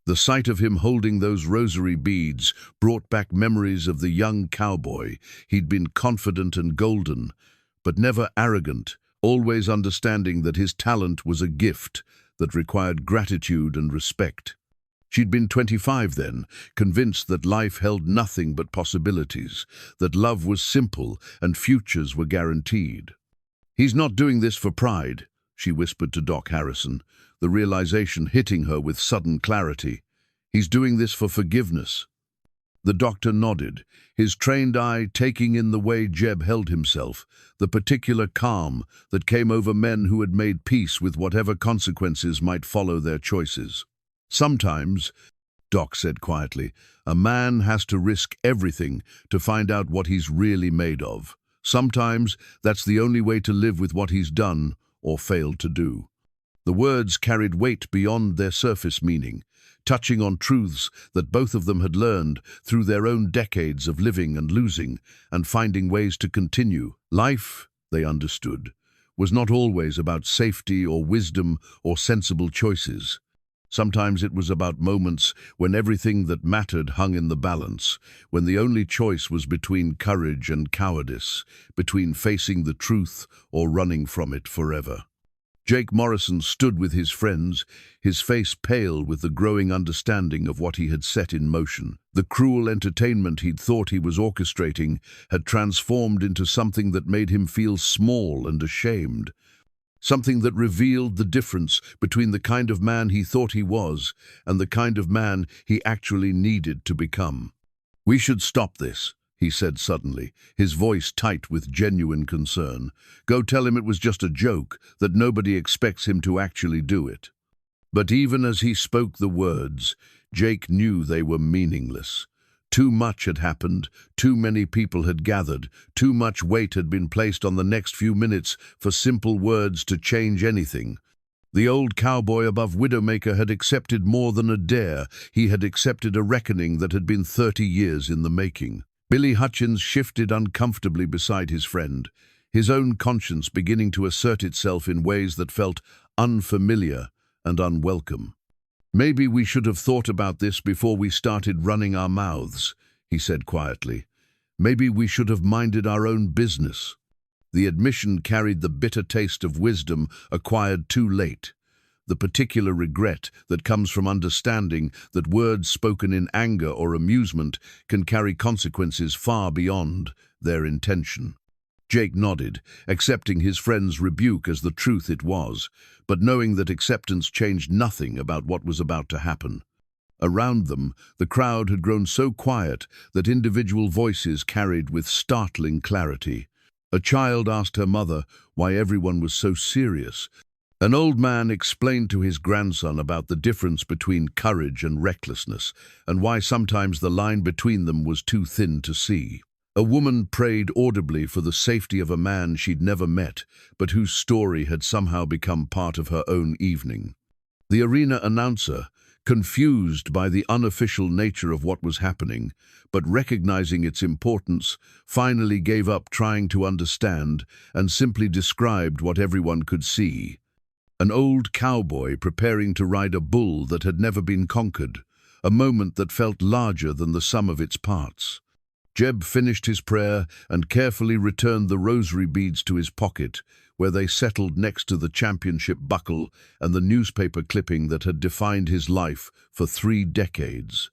The sight of him holding those rosary beads brought back memories of the young cowboy. He'd been confident and golden, but never arrogant, always understanding that his talent was a gift that required gratitude and respect. She'd been 25 then, convinced that life held nothing but possibilities, that love was simple and futures were guaranteed. "He's not doing this for pride," she whispered to Doc Harrison, the realization hitting her with sudden clarity. "He's doing this for forgiveness." The doctor nodded, his trained eye taking in the way Jeb held himself, the particular calm that came over men who had made peace with whatever consequences might follow their choices. "Sometimes," Doc said quietly, "a man has to risk everything to find out what he's really made of. Sometimes that's the only way to live with what he's done or failed to do." The words carried weight beyond their surface meaning, touching on truths that both of them had learned through their own decades of living and losing and finding ways to continue. Life, they understood, was not always about safety or wisdom or sensible choices. Sometimes it was about moments when everything that mattered hung in the balance, when the only choice was between courage and cowardice, between facing the truth or running from it forever. Jake Morrison stood with his friends, his face pale with the growing understanding of what he had set in motion. The cruel entertainment he'd thought he was orchestrating had transformed into something that made him feel small and ashamed. Something that revealed the difference between the kind of man he thought he was and the kind of man he actually needed to become. "We should stop this," he said suddenly, his voice tight with genuine concern. "Go tell him it was just a joke, that nobody expects him to actually do it." But even as he spoke the words, Jake knew they were meaningless. Too much had happened, too many people had gathered, too much weight had been placed on the next few minutes for simple words to change anything. The old cowboy above Widowmaker had accepted more than a dare. He had accepted a reckoning that had been 30 years in the making. Billy Hutchins shifted uncomfortably beside his friend, his own conscience beginning to assert itself in ways that felt unfamiliar and unwelcome. "Maybe we should have thought about this before we started running our mouths," he said quietly. "Maybe we should have minded our own business." The admission carried the bitter taste of wisdom acquired too late, the particular regret that comes from understanding that words spoken in anger or amusement can carry consequences far beyond their intention. Jake nodded, accepting his friend's rebuke as the truth it was, but knowing that acceptance changed nothing about what was about to happen. Around them, the crowd had grown so quiet that individual voices carried with startling clarity. A child asked her mother why everyone was so serious. An old man explained to his grandson about the difference between courage and recklessness, and why sometimes the line between them was too thin to see. A woman prayed audibly for the safety of a man she'd never met, but whose story had somehow become part of her own evening. The arena announcer, confused by the unofficial nature of what was happening, but recognizing its importance, finally gave up trying to understand and simply described what everyone could see. An old cowboy preparing to ride a bull that had never been conquered, a moment that felt larger than the sum of its parts. Jeb finished his prayer and carefully returned the rosary beads to his pocket, where they settled next to the championship buckle and the newspaper clipping that had defined his life for 3 decades.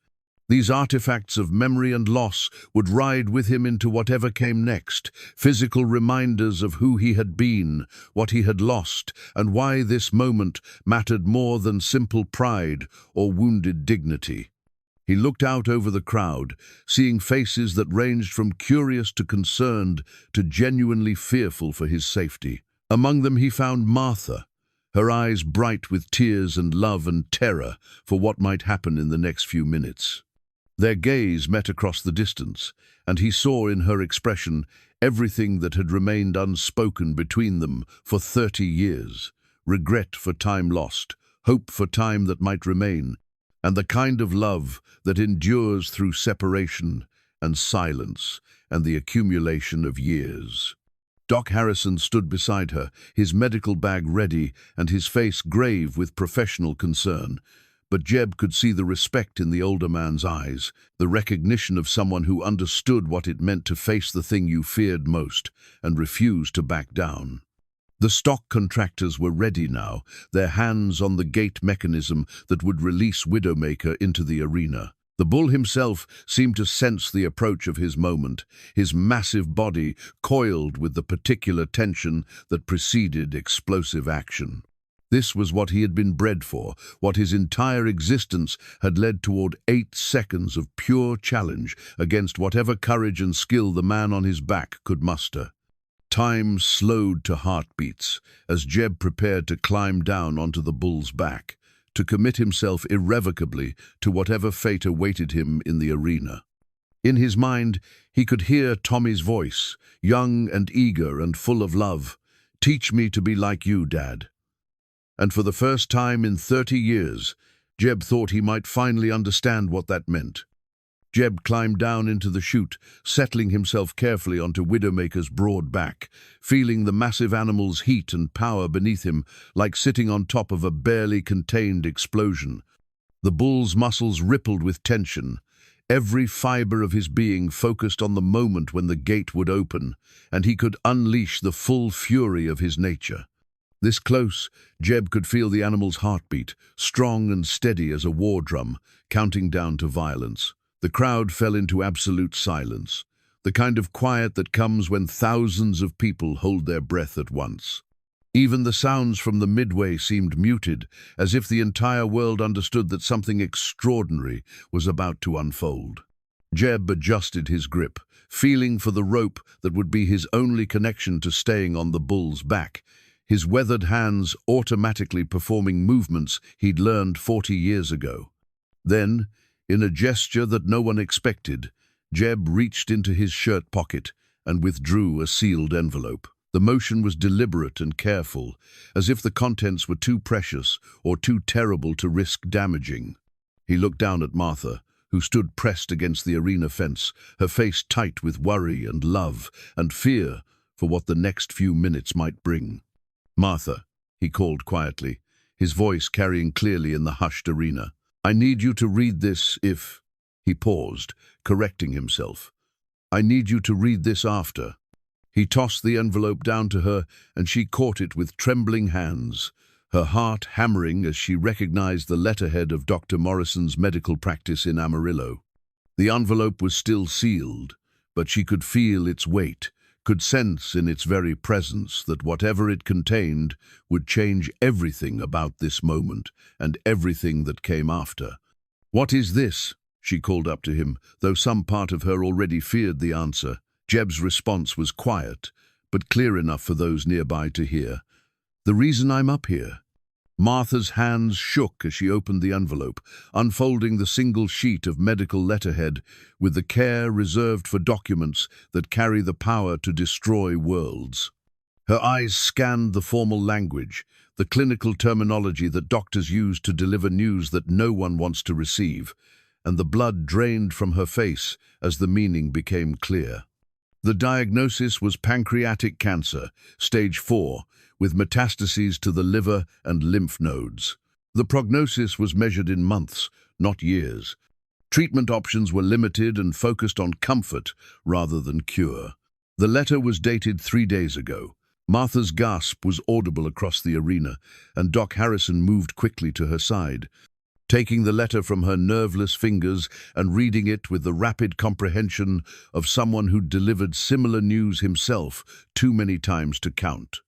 These artifacts of memory and loss would ride with him into whatever came next, physical reminders of who he had been, what he had lost, and why this moment mattered more than simple pride or wounded dignity. He looked out over the crowd, seeing faces that ranged from curious to concerned to genuinely fearful for his safety. Among them he found Martha, her eyes bright with tears and love and terror for what might happen in the next few minutes. Their gaze met across the distance, and he saw in her expression everything that had remained unspoken between them for 30 years. Regret for time lost, hope for time that might remain, and the kind of love that endures through separation and silence and the accumulation of years. Doc Harrison stood beside her, his medical bag ready and his face grave with professional concern. But Jeb could see the respect in the older man's eyes, the recognition of someone who understood what it meant to face the thing you feared most and refused to back down. The stock contractors were ready now, their hands on the gate mechanism that would release Widowmaker into the arena. The bull himself seemed to sense the approach of his moment, his massive body coiled with the particular tension that preceded explosive action. This was what he had been bred for, what his entire existence had led toward 8 seconds of pure challenge against whatever courage and skill the man on his back could muster. Time slowed to heartbeats as Jeb prepared to climb down onto the bull's back, to commit himself irrevocably to whatever fate awaited him in the arena. In his mind, he could hear Tommy's voice, young and eager and full of love. "Teach me to be like you, Dad." And for the first time in 30 years, Jeb thought he might finally understand what that meant. Jeb climbed down into the chute, settling himself carefully onto Widowmaker's broad back, feeling the massive animal's heat and power beneath him, like sitting on top of a barely contained explosion. The bull's muscles rippled with tension, every fiber of his being focused on the moment when the gate would open, and he could unleash the full fury of his nature. This close, Jeb could feel the animal's heartbeat, strong and steady as a war drum, counting down to violence. The crowd fell into absolute silence, the kind of quiet that comes when thousands of people hold their breath at once. Even the sounds from the midway seemed muted, as if the entire world understood that something extraordinary was about to unfold. Jeb adjusted his grip, feeling for the rope that would be his only connection to staying on the bull's back, his weathered hands automatically performing movements he'd learned 40 years ago. Then, in a gesture that no one expected, Jeb reached into his shirt pocket and withdrew a sealed envelope. The motion was deliberate and careful, as if the contents were too precious or too terrible to risk damaging. He looked down at Martha, who stood pressed against the arena fence, her face tight with worry and love and fear for what the next few minutes might bring. "Martha," he called quietly, his voice carrying clearly in the hushed arena. "I need you to read this if—" He paused, correcting himself. "I need you to read this after." He tossed the envelope down to her, and she caught it with trembling hands, her heart hammering as she recognized the letterhead of Dr. Morrison's medical practice in Amarillo. The envelope was still sealed, but she could feel its weight, could sense in its very presence that whatever it contained would change everything about this moment and everything that came after. "What is this?" she called up to him, though some part of her already feared the answer. Jeb's response was quiet, but clear enough for those nearby to hear. "The reason I'm up here." Martha's hands shook as she opened the envelope, unfolding the single sheet of medical letterhead with the care reserved for documents that carry the power to destroy worlds. Her eyes scanned the formal language, the clinical terminology that doctors use to deliver news that no one wants to receive, and the blood drained from her face as the meaning became clear. The diagnosis was pancreatic cancer, stage 4, with metastases to the liver and lymph nodes. The prognosis was measured in months, not years. Treatment options were limited and focused on comfort rather than cure. The letter was dated 3 days ago. Martha's gasp was audible across the arena, and Doc Harrison moved quickly to her side, taking the letter from her nerveless fingers and reading it with the rapid comprehension of someone who'd delivered similar news himself too many times to count.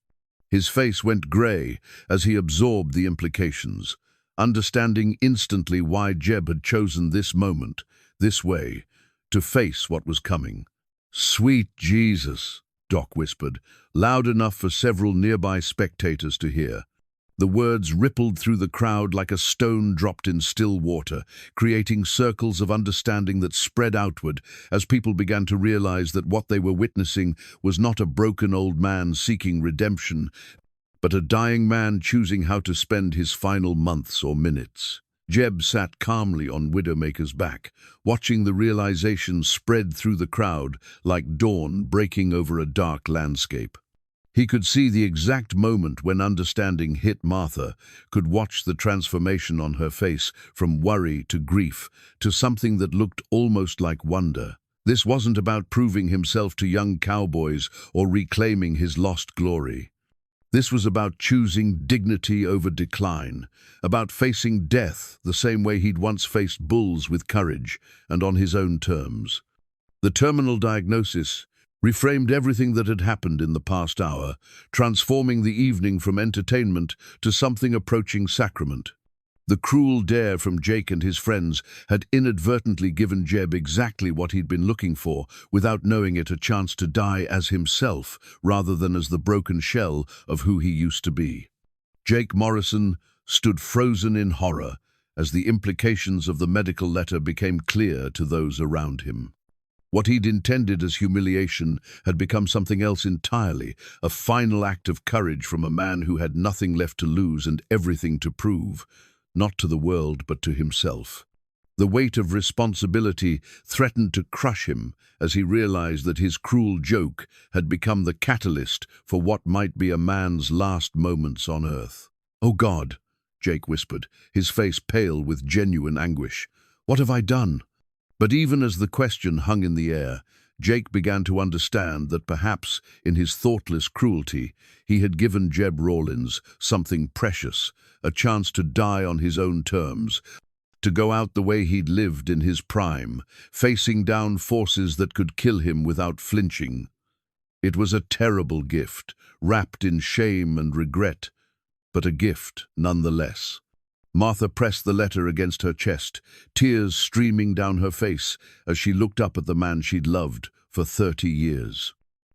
His face went grey as he absorbed the implications, understanding instantly why Jeb had chosen this moment, this way, to face what was coming. "Sweet Jesus," Doc whispered, loud enough for several nearby spectators to hear. The words rippled through the crowd like a stone dropped in still water, creating circles of understanding that spread outward as people began to realize that what they were witnessing was not a broken old man seeking redemption, but a dying man choosing how to spend his final months or minutes. Jeb sat calmly on Widowmaker's back, watching the realization spread through the crowd like dawn breaking over a dark landscape. He could see the exact moment when understanding hit Martha, could watch the transformation on her face from worry to grief to something that looked almost like wonder. This wasn't about proving himself to young cowboys or reclaiming his lost glory. This was about choosing dignity over decline, about facing death the same way he'd once faced bulls with courage and on his own terms. The terminal diagnosis reframed everything that had happened in the past hour, transforming the evening from entertainment to something approaching sacrament. The cruel dare from Jake and his friends had inadvertently given Jeb exactly what he'd been looking for, without knowing it, a chance to die as himself rather than as the broken shell of who he used to be. Jake Morrison stood frozen in horror as the implications of the medical letter became clear to those around him. What he'd intended as humiliation had become something else entirely, a final act of courage from a man who had nothing left to lose and everything to prove, not to the world but to himself. The weight of responsibility threatened to crush him as he realized that his cruel joke had become the catalyst for what might be a man's last moments on earth. "Oh God," Jake whispered, his face pale with genuine anguish. "What have I done?" But even as the question hung in the air, Jake began to understand that perhaps, in his thoughtless cruelty, he had given Jeb Rawlins something precious, a chance to die on his own terms, to go out the way he'd lived in his prime, facing down forces that could kill him without flinching. It was a terrible gift, wrapped in shame and regret, but a gift nonetheless. Martha pressed the letter against her chest, tears streaming down her face as she looked up at the man she'd loved for 30 years.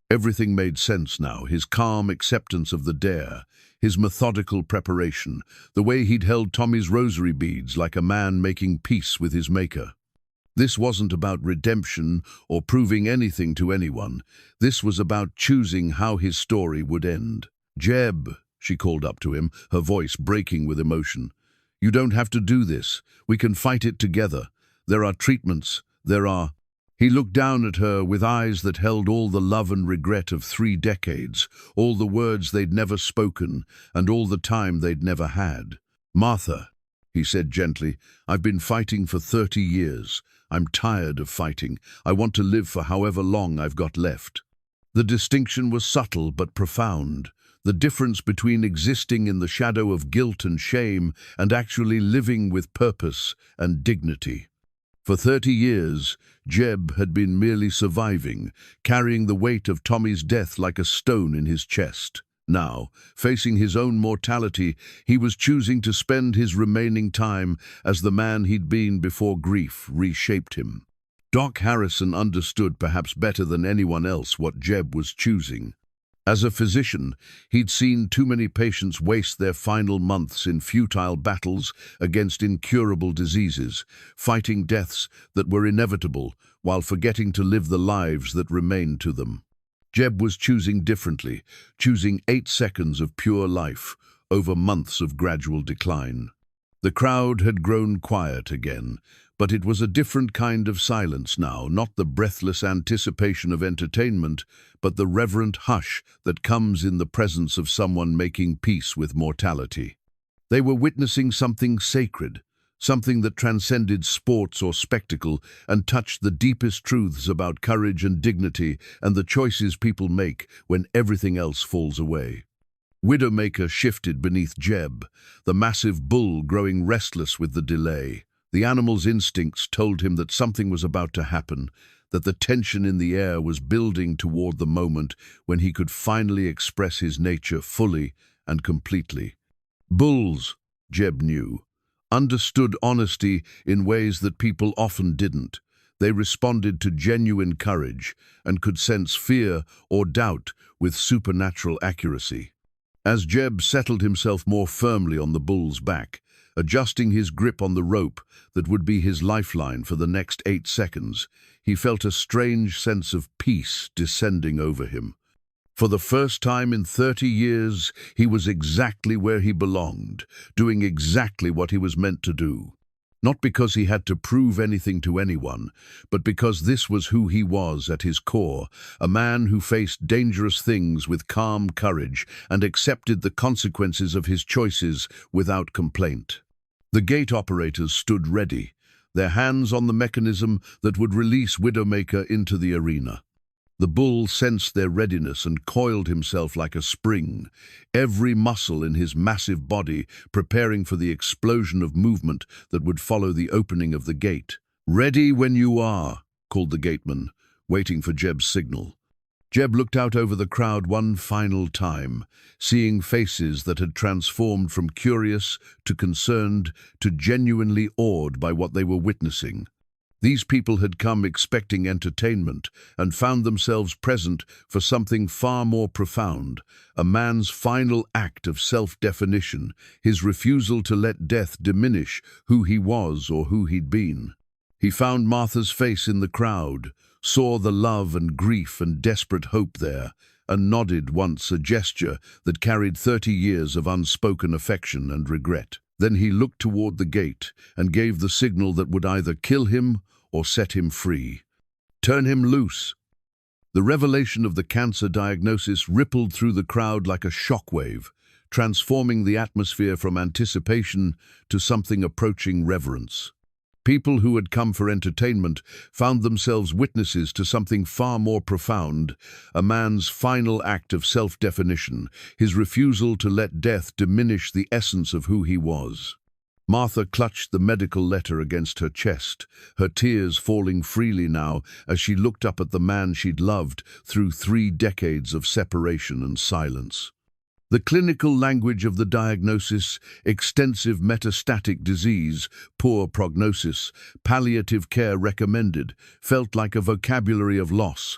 Everything made sense now, his calm acceptance of the dare, his methodical preparation, the way he'd held Tommy's rosary beads like a man making peace with his maker. This wasn't about redemption or proving anything to anyone. This was about choosing how his story would end. "Jeb," she called up to him, her voice breaking with emotion. "You don't have to do this. We can fight it together. There are treatments. There are—" He looked down at her with eyes that held all the love and regret of 3 decades, all the words they'd never spoken, and all the time they'd never had. "Martha," he said gently, "I've been fighting for 30 years. I'm tired of fighting. I want to live for however long I've got left." The distinction was subtle but profound. The difference between existing in the shadow of guilt and shame and actually living with purpose and dignity. For 30 years, Jeb had been merely surviving, carrying the weight of Tommy's death like a stone in his chest. Now, facing his own mortality, he was choosing to spend his remaining time as the man he'd been before grief reshaped him. Doc Harrison understood perhaps better than anyone else what Jeb was choosing. As a physician, he'd seen too many patients waste their final months in futile battles against incurable diseases, fighting deaths that were inevitable while forgetting to live the lives that remained to them. Jeb was choosing differently, choosing 8 seconds of pure life over months of gradual decline. The crowd had grown quiet again, but it was a different kind of silence now, not the breathless anticipation of entertainment, but the reverent hush that comes in the presence of someone making peace with mortality. They were witnessing something sacred, something that transcended sports or spectacle and touched the deepest truths about courage and dignity and the choices people make when everything else falls away. Widowmaker shifted beneath Jeb, the massive bull growing restless with the delay. The animal's instincts told him that something was about to happen, that the tension in the air was building toward the moment when he could finally express his nature fully and completely. Bulls, Jeb knew, understood honesty in ways that people often didn't. They responded to genuine courage and could sense fear or doubt with supernatural accuracy. As Jeb settled himself more firmly on the bull's back, adjusting his grip on the rope that would be his lifeline for the next 8 seconds, he felt a strange sense of peace descending over him. For the first time in 30 years, he was exactly where he belonged, doing exactly what he was meant to do. Not because he had to prove anything to anyone, but because this was who he was at his core, a man who faced dangerous things with calm courage and accepted the consequences of his choices without complaint. The gate operators stood ready, their hands on the mechanism that would release Widowmaker into the arena. The bull sensed their readiness and coiled himself like a spring, every muscle in his massive body preparing for the explosion of movement that would follow the opening of the gate. "Ready when you are," called the gateman, waiting for Jeb's signal. Jeb looked out over the crowd one final time, seeing faces that had transformed from curious to concerned to genuinely awed by what they were witnessing. These people had come expecting entertainment and found themselves present for something far more profound, a man's final act of self-definition, his refusal to let death diminish who he was or who he'd been. He found Martha's face in the crowd, saw the love and grief and desperate hope there, and nodded once, a gesture that carried 30 years of unspoken affection and regret. Then he looked toward the gate and gave the signal that would either kill him or set him free. "Turn him loose." The revelation of the cancer diagnosis rippled through the crowd like a shockwave, transforming the atmosphere from anticipation to something approaching reverence. People who had come for entertainment found themselves witnesses to something far more profound, a man's final act of self-definition, his refusal to let death diminish the essence of who he was. Martha clutched the medical letter against her chest, her tears falling freely now as she looked up at the man she'd loved through 3 decades of separation and silence. The clinical language of the diagnosis, extensive metastatic disease, poor prognosis, palliative care recommended, felt like a vocabulary of loss.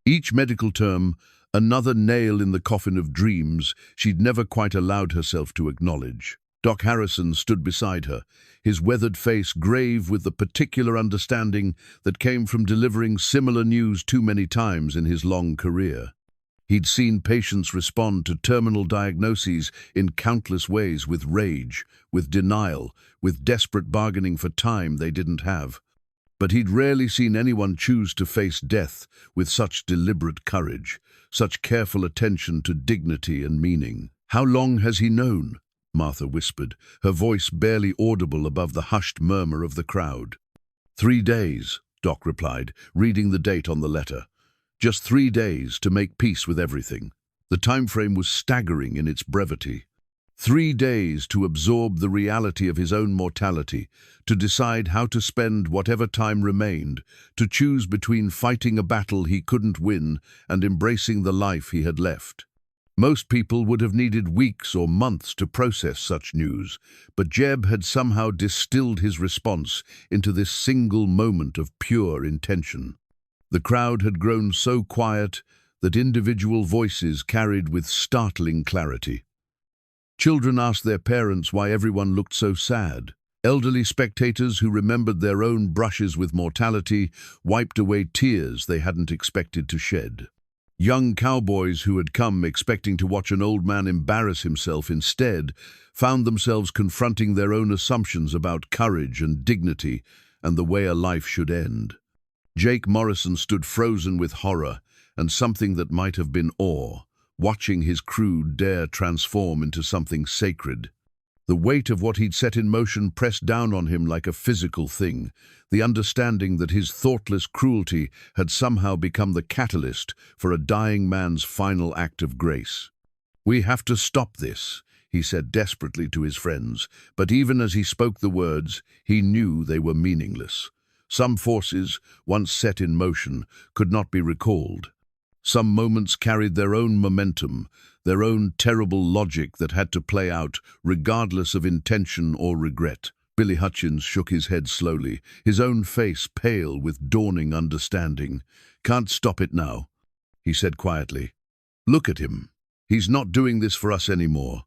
Each medical term, another nail in the coffin of dreams she'd never quite allowed herself to acknowledge. Doc Harrison stood beside her, his weathered face grave with the particular understanding that came from delivering similar news too many times in his long career. He'd seen patients respond to terminal diagnoses in countless ways, with rage, with denial, with desperate bargaining for time they didn't have. But he'd rarely seen anyone choose to face death with such deliberate courage, such careful attention to dignity and meaning. "How long has he known?" Martha whispered, her voice barely audible above the hushed murmur of the crowd. 3 days, Doc replied, reading the date on the letter. Just 3 days to make peace with everything. The time frame was staggering in its brevity. 3 days to absorb the reality of his own mortality, to decide how to spend whatever time remained, to choose between fighting a battle he couldn't win and embracing the life he had left. Most people would have needed weeks or months to process such news, but Jeb had somehow distilled his response into this single moment of pure intention. The crowd had grown so quiet that individual voices carried with startling clarity. Children asked their parents why everyone looked so sad. Elderly spectators who remembered their own brushes with mortality wiped away tears they hadn't expected to shed. Young cowboys who had come expecting to watch an old man embarrass himself instead found themselves confronting their own assumptions about courage and dignity and the way a life should end. Jake Morrison stood frozen with horror and something that might have been awe, watching his crew dare transform into something sacred. The weight of what he'd set in motion pressed down on him like a physical thing, the understanding that his thoughtless cruelty had somehow become the catalyst for a dying man's final act of grace. "We have to stop this," he said desperately to his friends, but even as he spoke the words, he knew they were meaningless. Some forces, once set in motion, could not be recalled. Some moments carried their own momentum, their own terrible logic that had to play out, regardless of intention or regret. Billy Hutchins shook his head slowly, his own face pale with dawning understanding. "Can't stop it now," he said quietly. "Look at him. He's not doing this for us anymore.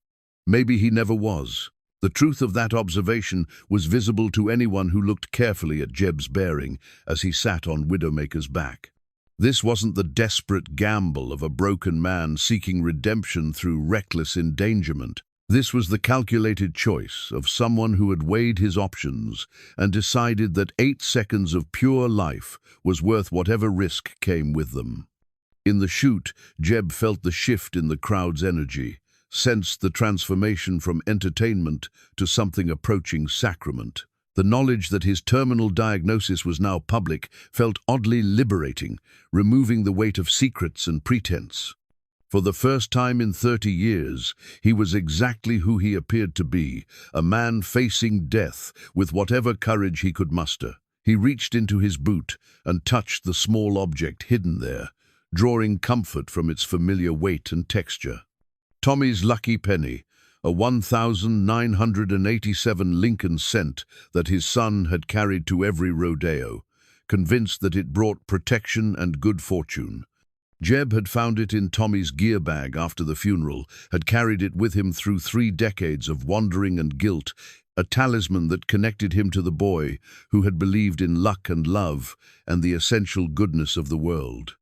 Maybe he never was." The truth of that observation was visible to anyone who looked carefully at Jeb's bearing as he sat on Widowmaker's back. This wasn't the desperate gamble of a broken man seeking redemption through reckless endangerment. This was the calculated choice of someone who had weighed his options and decided that 8 seconds of pure life was worth whatever risk came with them. In the chute, Jeb felt the shift in the crowd's energy, sensed the transformation from entertainment to something approaching sacrament. The knowledge that his terminal diagnosis was now public felt oddly liberating, removing the weight of secrets and pretense. For the first time in 30 years, he was exactly who he appeared to be, a man facing death with whatever courage he could muster. He reached into his boot and touched the small object hidden there, drawing comfort from its familiar weight and texture. Tommy's lucky penny, a 1,987 Lincoln cent that his son had carried to every rodeo, convinced that it brought protection and good fortune. Jeb had found it in Tommy's gear bag after the funeral, had carried it with him through 3 decades of wandering and guilt, a talisman that connected him to the boy who had believed in luck and love and the essential goodness of the world.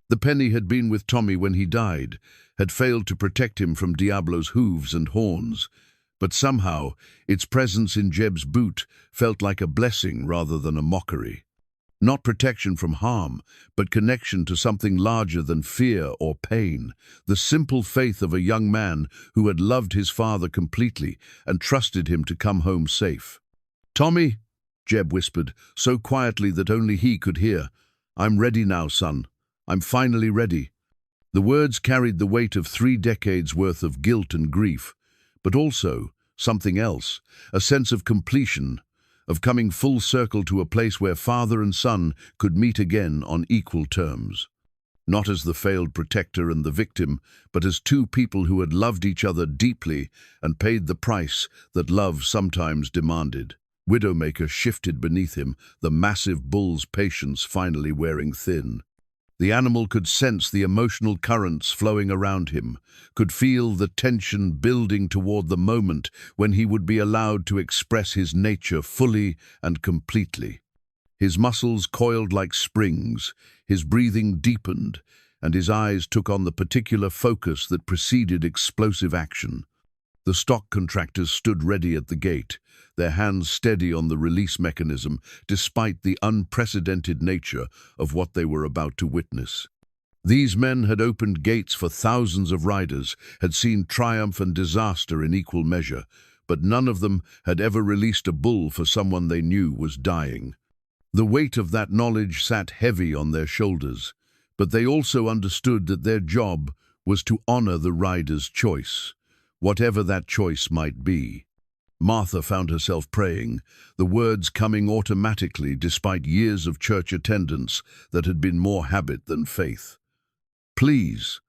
The penny had been with Tommy when he died, had failed to protect him from Diablo's hooves and horns, but somehow its presence in Jeb's boot felt like a blessing rather than a mockery. Not protection from harm, but connection to something larger than fear or pain, the simple faith of a young man who had loved his father completely and trusted him to come home safe. "Tommy," Jeb whispered, so quietly that only he could hear, "I'm ready now, son. I'm finally ready." The words carried the weight of 3 decades worth of guilt and grief, but also something else, a sense of completion, of coming full circle to a place where father and son could meet again on equal terms. Not as the failed protector and the victim, but as 2 people who had loved each other deeply and paid the price that love sometimes demanded. Widowmaker shifted beneath him, the massive bull's patience finally wearing thin. The animal could sense the emotional currents flowing around him, could feel the tension building toward the moment when he would be allowed to express his nature fully and completely. His muscles coiled like springs, his breathing deepened, and his eyes took on the particular focus that preceded explosive action. The stock contractors stood ready at the gate, their hands steady on the release mechanism, despite the unprecedented nature of what they were about to witness. These men had opened gates for thousands of riders, had seen triumph and disaster in equal measure, but none of them had ever released a bull for someone they knew was dying. The weight of that knowledge sat heavy on their shoulders, but they also understood that their job was to honor the rider's choice, whatever that choice might be. Martha found herself praying, the words coming automatically despite years of church attendance that had been more habit than faith. "Please,"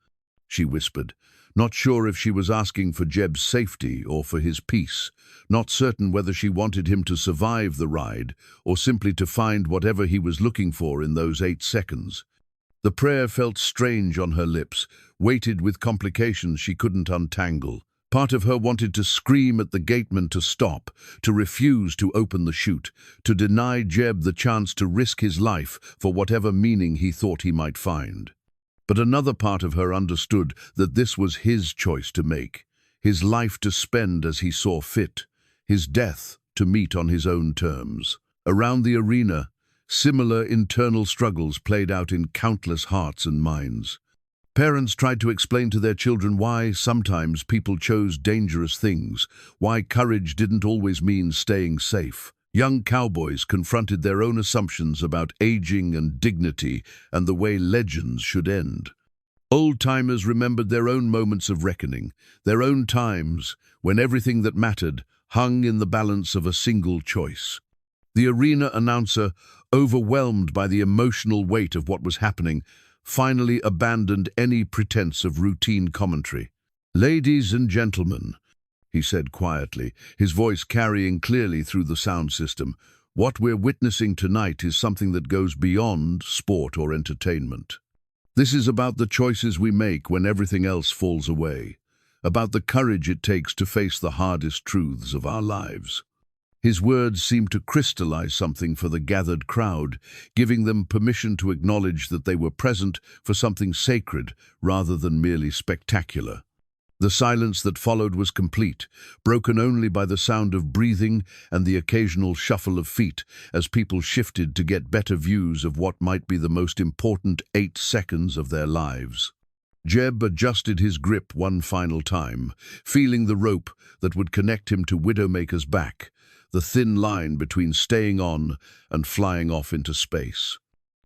she whispered, not sure if she was asking for Jeb's safety or for his peace, not certain whether she wanted him to survive the ride or simply to find whatever he was looking for in those 8 seconds. The prayer felt strange on her lips, weighted with complications she couldn't untangle. Part of her wanted to scream at the gateman to stop, to refuse to open the chute, to deny Jeb the chance to risk his life for whatever meaning he thought he might find. But another part of her understood that this was his choice to make, his life to spend as he saw fit, his death to meet on his own terms. Around the arena, similar internal struggles played out in countless hearts and minds. Parents tried to explain to their children why sometimes people chose dangerous things, why courage didn't always mean staying safe. Young cowboys confronted their own assumptions about aging and dignity and the way legends should end. Old-timers remembered their own moments of reckoning, their own times when everything that mattered hung in the balance of a single choice. The arena announcer, overwhelmed by the emotional weight of what was happening, finally abandoned any pretense of routine commentary. "Ladies and gentlemen," he said quietly, his voice carrying clearly through the sound system, "what we're witnessing tonight is something that goes beyond sport or entertainment. This is about the choices we make when everything else falls away, about the courage it takes to face the hardest truths of our lives." His words seemed to crystallize something for the gathered crowd, giving them permission to acknowledge that they were present for something sacred rather than merely spectacular. The silence that followed was complete, broken only by the sound of breathing and the occasional shuffle of feet as people shifted to get better views of what might be the most important 8 seconds of their lives. Jeb adjusted his grip one final time, feeling the rope that would connect him to Widowmaker's back, the thin line between staying on and flying off into space.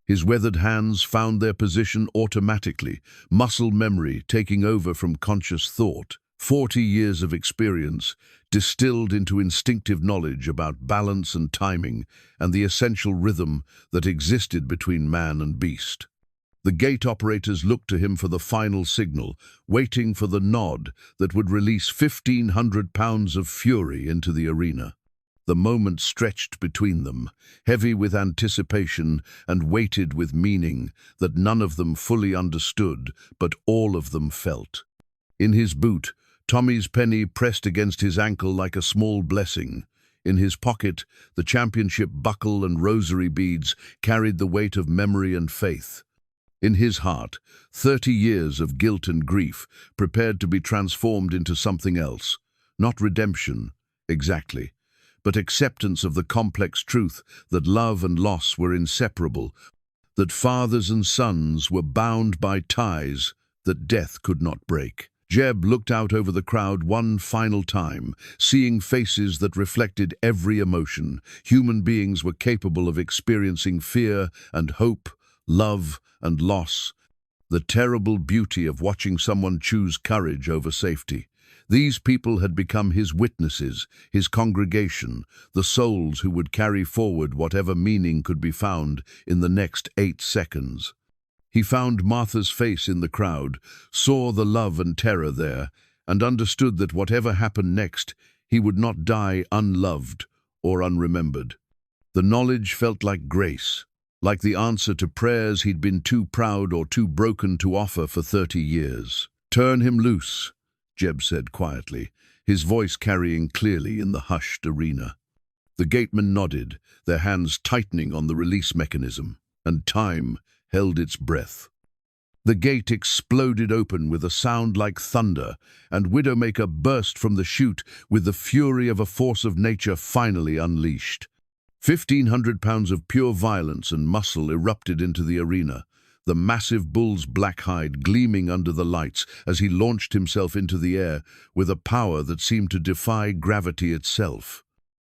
His weathered hands found their position automatically, muscle memory taking over from conscious thought. 40 years of experience distilled into instinctive knowledge about balance and timing and the essential rhythm that existed between man and beast. The gate operators looked to him for the final signal, waiting for the nod that would release 1,500 pounds of fury into the arena. The moment stretched between them, heavy with anticipation and weighted with meaning that none of them fully understood, but all of them felt. In his boot, Tommy's penny pressed against his ankle like a small blessing. In his pocket, the championship buckle and rosary beads carried the weight of memory and faith. In his heart, 30 years of guilt and grief prepared to be transformed into something else. Not redemption, exactly, but acceptance of the complex truth that love and loss were inseparable, that fathers and sons were bound by ties that death could not break. Jeb looked out over the crowd one final time, seeing faces that reflected every emotion. Human beings were capable of experiencing fear and hope, love and loss, the terrible beauty of watching someone choose courage over safety. These people had become his witnesses, his congregation, the souls who would carry forward whatever meaning could be found in the next 8 seconds. He found Martha's face in the crowd, saw the love and terror there, and understood that whatever happened next, he would not die unloved or unremembered. The knowledge felt like grace, like the answer to prayers he'd been too proud or too broken to offer for 30 years. "Turn him loose," Jeb said quietly, his voice carrying clearly in the hushed arena. The gatemen nodded, their hands tightening on the release mechanism, and time held its breath. The gate exploded open with a sound like thunder, and Widowmaker burst from the chute with the fury of a force of nature finally unleashed. 1,500 pounds of pure violence and muscle erupted into the arena, the massive bull's black hide gleaming under the lights as he launched himself into the air with a power that seemed to defy gravity itself.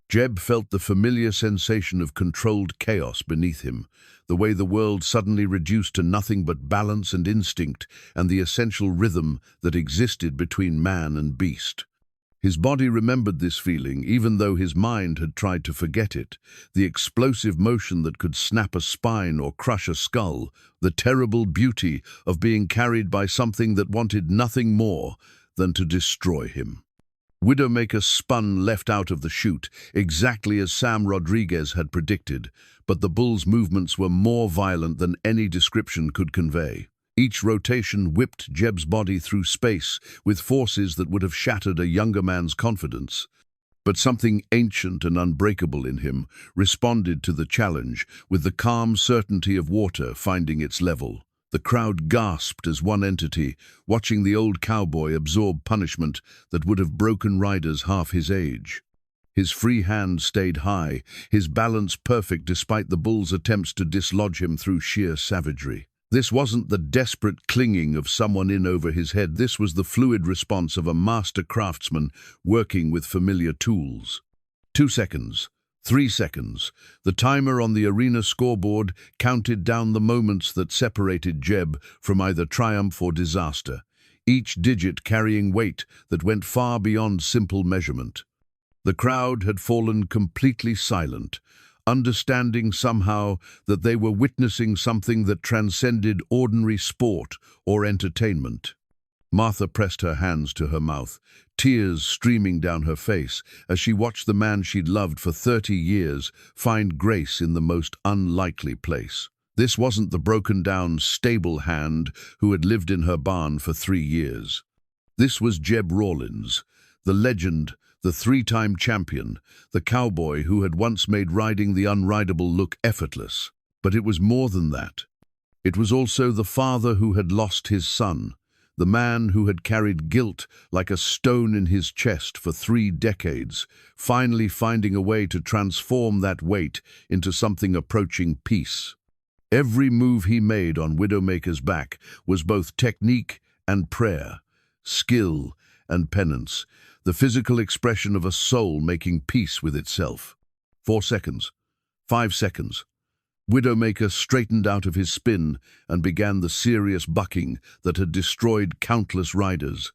Jeb felt the familiar sensation of controlled chaos beneath him, the way the world suddenly reduced to nothing but balance and instinct and the essential rhythm that existed between man and beast. His body remembered this feeling, even though his mind had tried to forget it. The explosive motion that could snap a spine or crush a skull, the terrible beauty of being carried by something that wanted nothing more than to destroy him. Widowmaker spun left out of the chute, exactly as Sam Rodriguez had predicted, but the bull's movements were more violent than any description could convey. Each rotation whipped Jeb's body through space with forces that would have shattered a younger man's confidence. But something ancient and unbreakable in him responded to the challenge with the calm certainty of water finding its level. The crowd gasped as one entity, watching the old cowboy absorb punishment that would have broken riders half his age. His free hand stayed high, his balance perfect despite the bull's attempts to dislodge him through sheer savagery. This wasn't the desperate clinging of someone in over his head. This was the fluid response of a master craftsman working with familiar tools. 2 seconds. 3 seconds. The timer on the arena scoreboard counted down the moments that separated Jeb from either triumph or disaster, each digit carrying weight that went far beyond simple measurement. The crowd had fallen completely silent, understanding somehow that they were witnessing something that transcended ordinary sport or entertainment. Martha pressed her hands to her mouth, tears streaming down her face as she watched the man she'd loved for 30 years find grace in the most unlikely place. This wasn't the broken-down, stable hand who had lived in her barn for 3 years. This was Jeb Rawlins, the legend, the 3-time champion, the cowboy who had once made riding the unrideable look effortless. But it was more than that. It was also the father who had lost his son, the man who had carried guilt like a stone in his chest for 3 decades, finally finding a way to transform that weight into something approaching peace. Every move he made on Widowmaker's back was both technique and prayer, skill and penance, the physical expression of a soul making peace with itself. 4 seconds. 5 seconds. Widowmaker straightened out of his spin and began the serious bucking that had destroyed countless riders,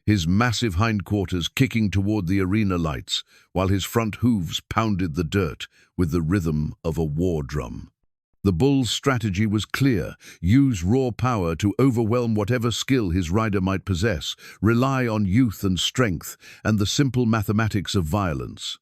his massive hindquarters kicking toward the arena lights, while his front hooves pounded the dirt with the rhythm of a war drum. The bull's strategy was clear: use raw power to overwhelm whatever skill his rider might possess, rely on youth and strength, and the simple mathematics of violence.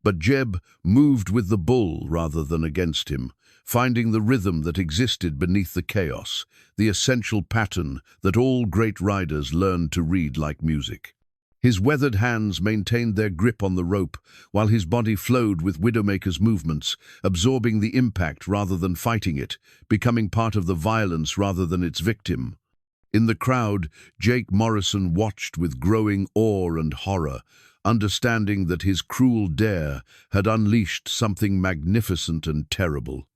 But Jeb moved with the bull rather than against him, finding the rhythm that existed beneath the chaos, the essential pattern that all great riders learned to read like music. His weathered hands maintained their grip on the rope, while his body flowed with Widowmaker's movements, absorbing the impact rather than fighting it, becoming part of the violence rather than its victim. In the crowd, Jake Morrison watched with growing awe and horror, understanding that his cruel dare had unleashed something magnificent and terrible.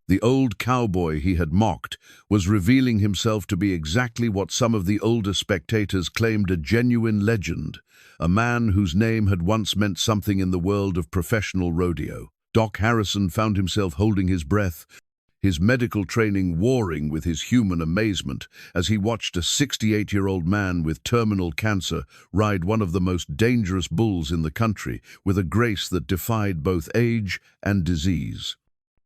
The old cowboy he had mocked was revealing himself to be exactly what some of the older spectators claimed: a genuine legend, a man whose name had once meant something in the world of professional rodeo. Doc Harrison found himself holding his breath, his medical training warring with his human amazement as he watched a 68-year-old man with terminal cancer ride one of the most dangerous bulls in the country with a grace that defied both age and disease.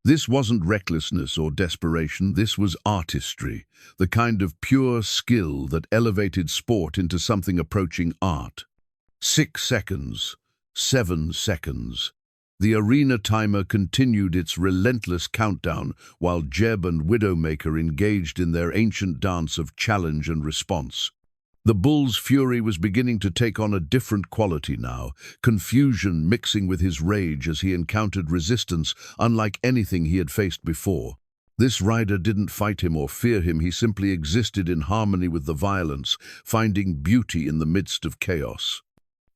This wasn't recklessness or desperation, this was artistry, the kind of pure skill that elevated sport into something approaching art. 6 seconds. 7 seconds. The arena timer continued its relentless countdown while Jeb and Widowmaker engaged in their ancient dance of challenge and response. The bull's fury was beginning to take on a different quality now, confusion mixing with his rage as he encountered resistance unlike anything he had faced before. This rider didn't fight him or fear him, he simply existed in harmony with the violence, finding beauty in the midst of chaos.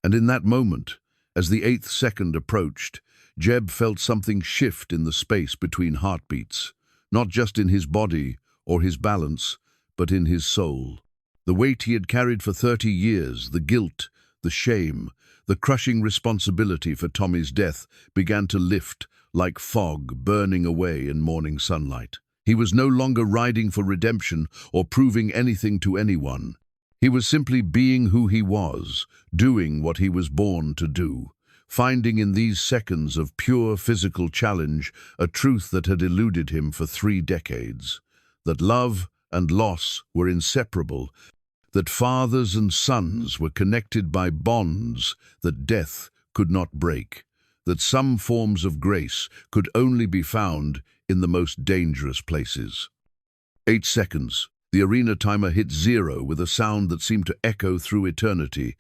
And in that moment, as the 8th second approached, Jeb felt something shift in the space between heartbeats, not just in his body or his balance, but in his soul. The weight he had carried for 30 years, the guilt, the shame, the crushing responsibility for Tommy's death began to lift like fog burning away in morning sunlight. He was no longer riding for redemption or proving anything to anyone. He was simply being who he was, doing what he was born to do, finding in these seconds of pure physical challenge a truth that had eluded him for 3 decades, that love and loss were inseparable, that fathers and sons were connected by bonds that death could not break, that some forms of grace could only be found in the most dangerous places. 8 seconds. The arena timer hit 0 with a sound that seemed to echo through eternity,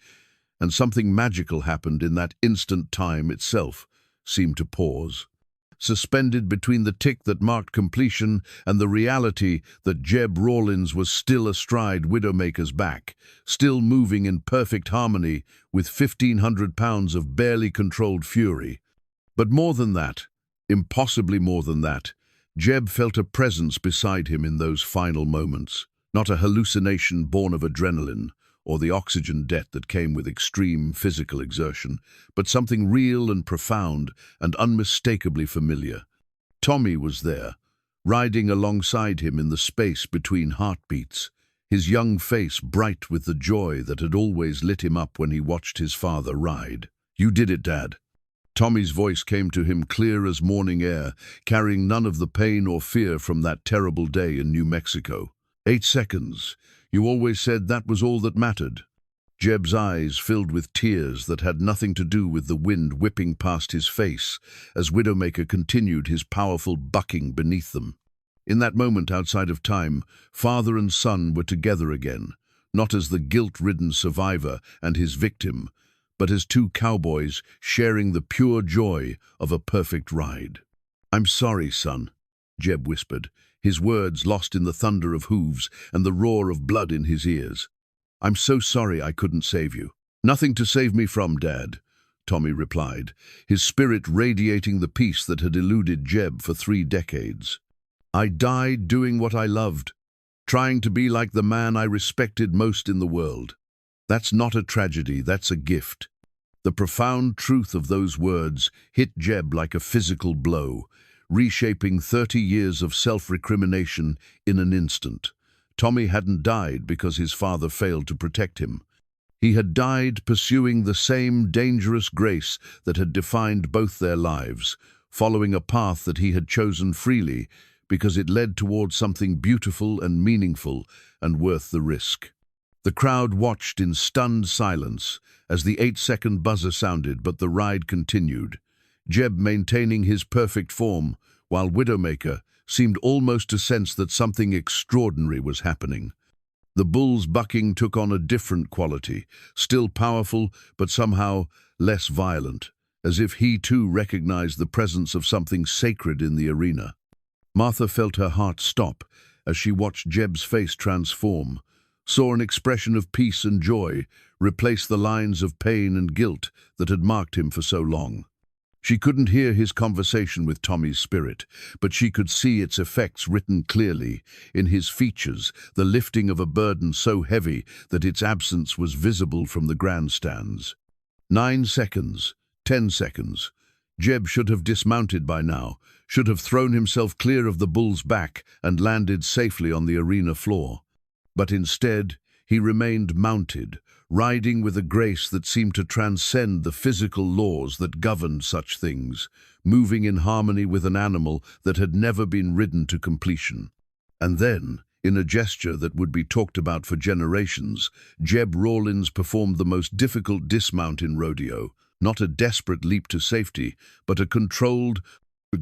and something magical happened in that instant. Time itself seemed to pause, suspended between the tick that marked completion and the reality that Jeb Rawlins was still astride Widowmaker's back, still moving in perfect harmony with 1,500 pounds of barely controlled fury. But more than that, impossibly more than that, Jeb felt a presence beside him in those final moments, not a hallucination born of adrenaline or the oxygen debt that came with extreme physical exertion, but something real and profound and unmistakably familiar. Tommy was there, riding alongside him in the space between heartbeats, his young face bright with the joy that had always lit him up when he watched his father ride. "You did it, Dad." Tommy's voice came to him clear as morning air, carrying none of the pain or fear from that terrible day in New Mexico. 8 seconds. You always said that was all that mattered. Jeb's eyes filled with tears that had nothing to do with the wind whipping past his face as Widowmaker continued his powerful bucking beneath them. In that moment outside of time, father and son were together again, not as the guilt-ridden survivor and his victim, but as two cowboys sharing the pure joy of a perfect ride. "I'm sorry, son," Jeb whispered, his words lost in the thunder of hooves and the roar of blood in his ears. "I'm so sorry I couldn't save you." "Nothing to save me from, Dad," Tommy replied, his spirit radiating the peace that had eluded Jeb for 3 decades. "I died doing what I loved, trying to be like the man I respected most in the world. That's not a tragedy, that's a gift." The profound truth of those words hit Jeb like a physical blow, reshaping 30 years of self-recrimination in an instant. Tommy hadn't died because his father failed to protect him. He had died pursuing the same dangerous grace that had defined both their lives, following a path that he had chosen freely because it led towards something beautiful and meaningful and worth the risk. The crowd watched in stunned silence as the 8-second buzzer sounded, but the ride continued, Jeb maintaining his perfect form, while Widowmaker seemed almost to sense that something extraordinary was happening. The bull's bucking took on a different quality, still powerful but somehow less violent, as if he too recognized the presence of something sacred in the arena. Martha felt her heart stop as she watched Jeb's face transform, saw an expression of peace and joy replace the lines of pain and guilt that had marked him for so long. She couldn't hear his conversation with Tommy's spirit, but she could see its effects written clearly in his features, the lifting of a burden so heavy that its absence was visible from the grandstands. 9 seconds, 10 seconds. Jeb should have dismounted by now, should have thrown himself clear of the bull's back and landed safely on the arena floor. But instead, he remained mounted, riding with a grace that seemed to transcend the physical laws that governed such things, moving in harmony with an animal that had never been ridden to completion. And then, in a gesture that would be talked about for generations, Jeb Rawlins performed the most difficult dismount in rodeo, not a desperate leap to safety, but a controlled,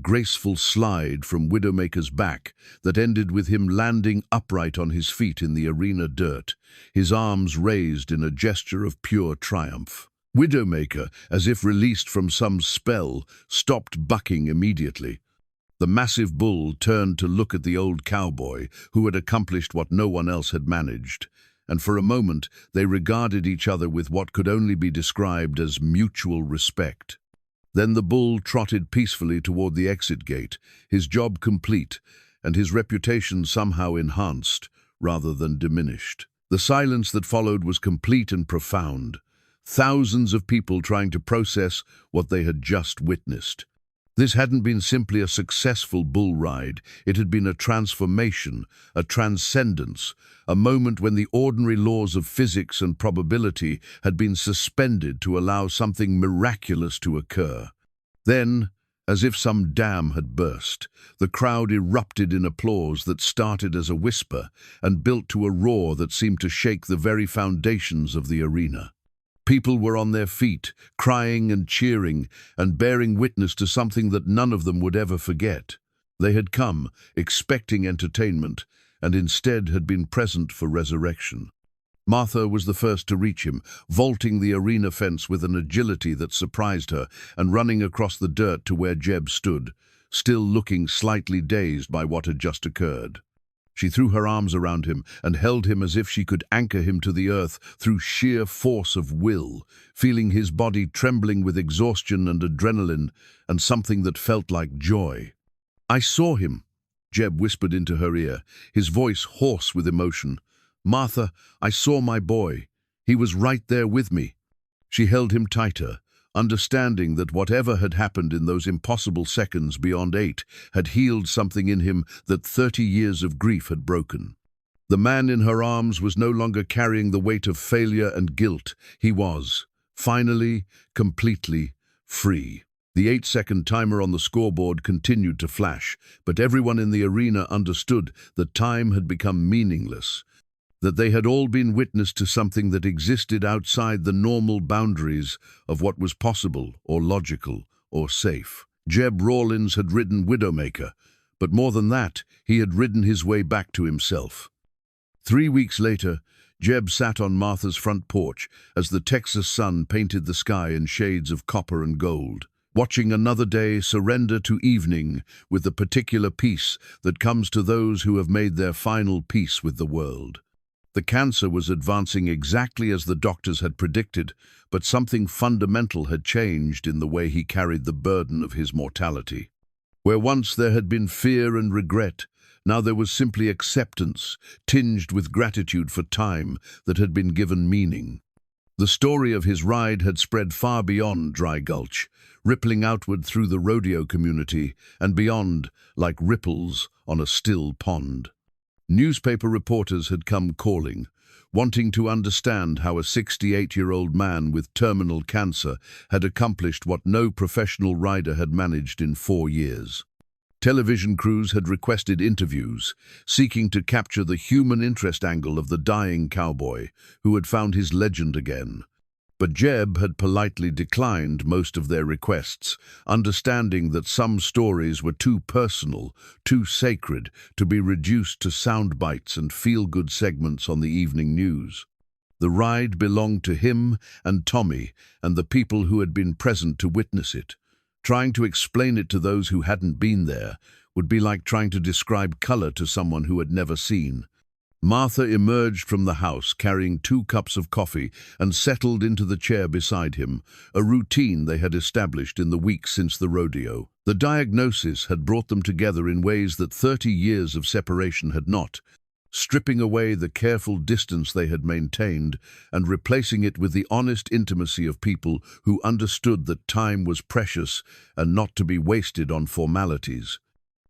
graceful slide from Widowmaker's back that ended with him landing upright on his feet in the arena dirt, his arms raised in a gesture of pure triumph. Widowmaker, as if released from some spell, stopped bucking immediately. The massive bull turned to look at the old cowboy, who had accomplished what no one else had managed, and for a moment they regarded each other with what could only be described as mutual respect. Then the bull trotted peacefully toward the exit gate, his job complete, and his reputation somehow enhanced rather than diminished. The silence that followed was complete and profound, thousands of people trying to process what they had just witnessed. This hadn't been simply a successful bull ride, it had been a transformation, a transcendence, a moment when the ordinary laws of physics and probability had been suspended to allow something miraculous to occur. Then, As if some dam had burst, the crowd erupted in applause that started as a whisper and built to a roar that seemed to shake the very foundations of the arena. People were on their feet, crying and cheering, and bearing witness to something that none of them would ever forget. They had come, expecting entertainment, and instead had been present for resurrection. Martha was the first to reach him, vaulting the arena fence with an agility that surprised her and running across the dirt to where Jeb stood, still looking slightly dazed by what had just occurred. She threw her arms around him and held him as if she could anchor him to the earth through sheer force of will, feeling his body trembling with exhaustion and adrenaline and something that felt like joy. "I saw him," Jeb whispered into her ear, his voice hoarse with emotion. "Martha, I saw my boy. He was right there with me." She held him tighter, understanding that whatever had happened in those impossible seconds beyond 8 had healed something in him that 30 years of grief had broken. The man in her arms was no longer carrying the weight of failure and guilt. He was, finally, completely free. The 8-second timer on the scoreboard continued to flash, but everyone in the arena understood that time had become meaningless, that they had all been witness to something that existed outside the normal boundaries of what was possible or logical or safe. Jeb Rawlins had ridden Widowmaker, but more than that, he had ridden his way back to himself. 3 weeks later, Jeb sat on Martha's front porch as the Texas sun painted the sky in shades of copper and gold, watching another day surrender to evening with the particular peace that comes to those who have made their final peace with the world. The cancer was advancing exactly as the doctors had predicted, but something fundamental had changed in the way he carried the burden of his mortality. Where once there had been fear and regret, now there was simply acceptance, tinged with gratitude for time that had been given meaning. The story of his ride had spread far beyond Dry Gulch, rippling outward through the rodeo community and beyond like ripples on a still pond. Newspaper reporters had come calling, wanting to understand how a 68-year-old man with terminal cancer had accomplished what no professional rider had managed in 4 years. Television crews had requested interviews, seeking to capture the human interest angle of the dying cowboy, who had found his legend again. But Jeb had politely declined most of their requests, understanding that some stories were too personal, too sacred, to be reduced to sound bites and feel-good segments on the evening news. The ride belonged to him and Tommy and the people who had been present to witness it. Trying to explain it to those who hadn't been there would be like trying to describe color to someone who had never seen. Martha emerged from the house carrying 2 cups of coffee and settled into the chair beside him, a routine they had established in the weeks since the rodeo. The diagnosis had brought them together in ways that 30 years of separation had not, stripping away the careful distance they had maintained and replacing it with the honest intimacy of people who understood that time was precious and not to be wasted on formalities.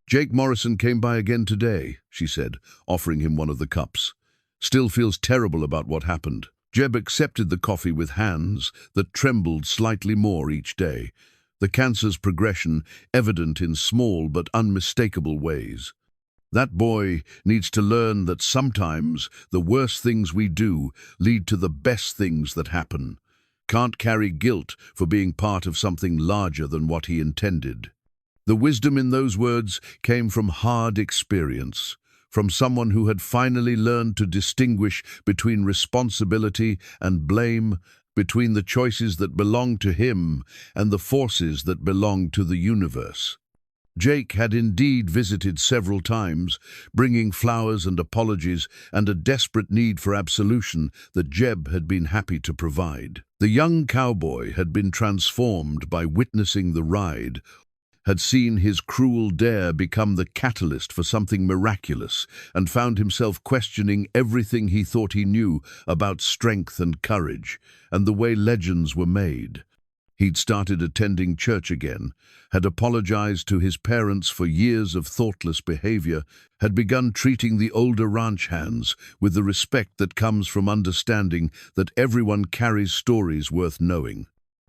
"Jake Morrison came by again today," she said, offering him one of the cups. "Still feels terrible about what happened." Jeb accepted the coffee with hands that trembled slightly more each day, the cancer's progression evident in small but unmistakable ways. "That boy needs to learn that sometimes the worst things we do lead to the best things that happen. Can't carry guilt for being part of something larger than what he intended." The wisdom in those words came from hard experience, from someone who had finally learned to distinguish between responsibility and blame, between the choices that belonged to him and the forces that belonged to the universe. Jake had indeed visited several times, bringing flowers and apologies and a desperate need for absolution that Jeb had been happy to provide. The young cowboy had been transformed by witnessing the ride, had seen his cruel dare become the catalyst for something miraculous, and found himself questioning everything he thought he knew about strength and courage, and the way legends were made. He'd started attending church again, had apologized to his parents for years of thoughtless behavior, had begun treating the older ranch hands with the respect that comes from understanding that everyone carries stories worth knowing.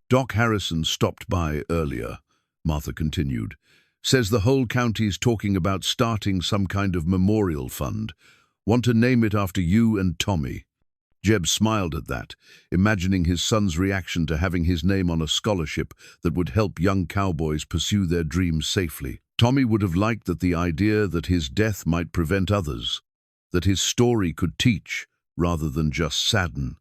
Doc Harrison stopped by earlier, Martha continued. Says the whole county's talking about starting some kind of memorial fund. Want to name it after you and Tommy. Jeb smiled at that, imagining his son's reaction to having his name on a scholarship that would help young cowboys pursue their dreams safely. Tommy would have liked the idea that his death might prevent others, that his story could teach rather than just sadden.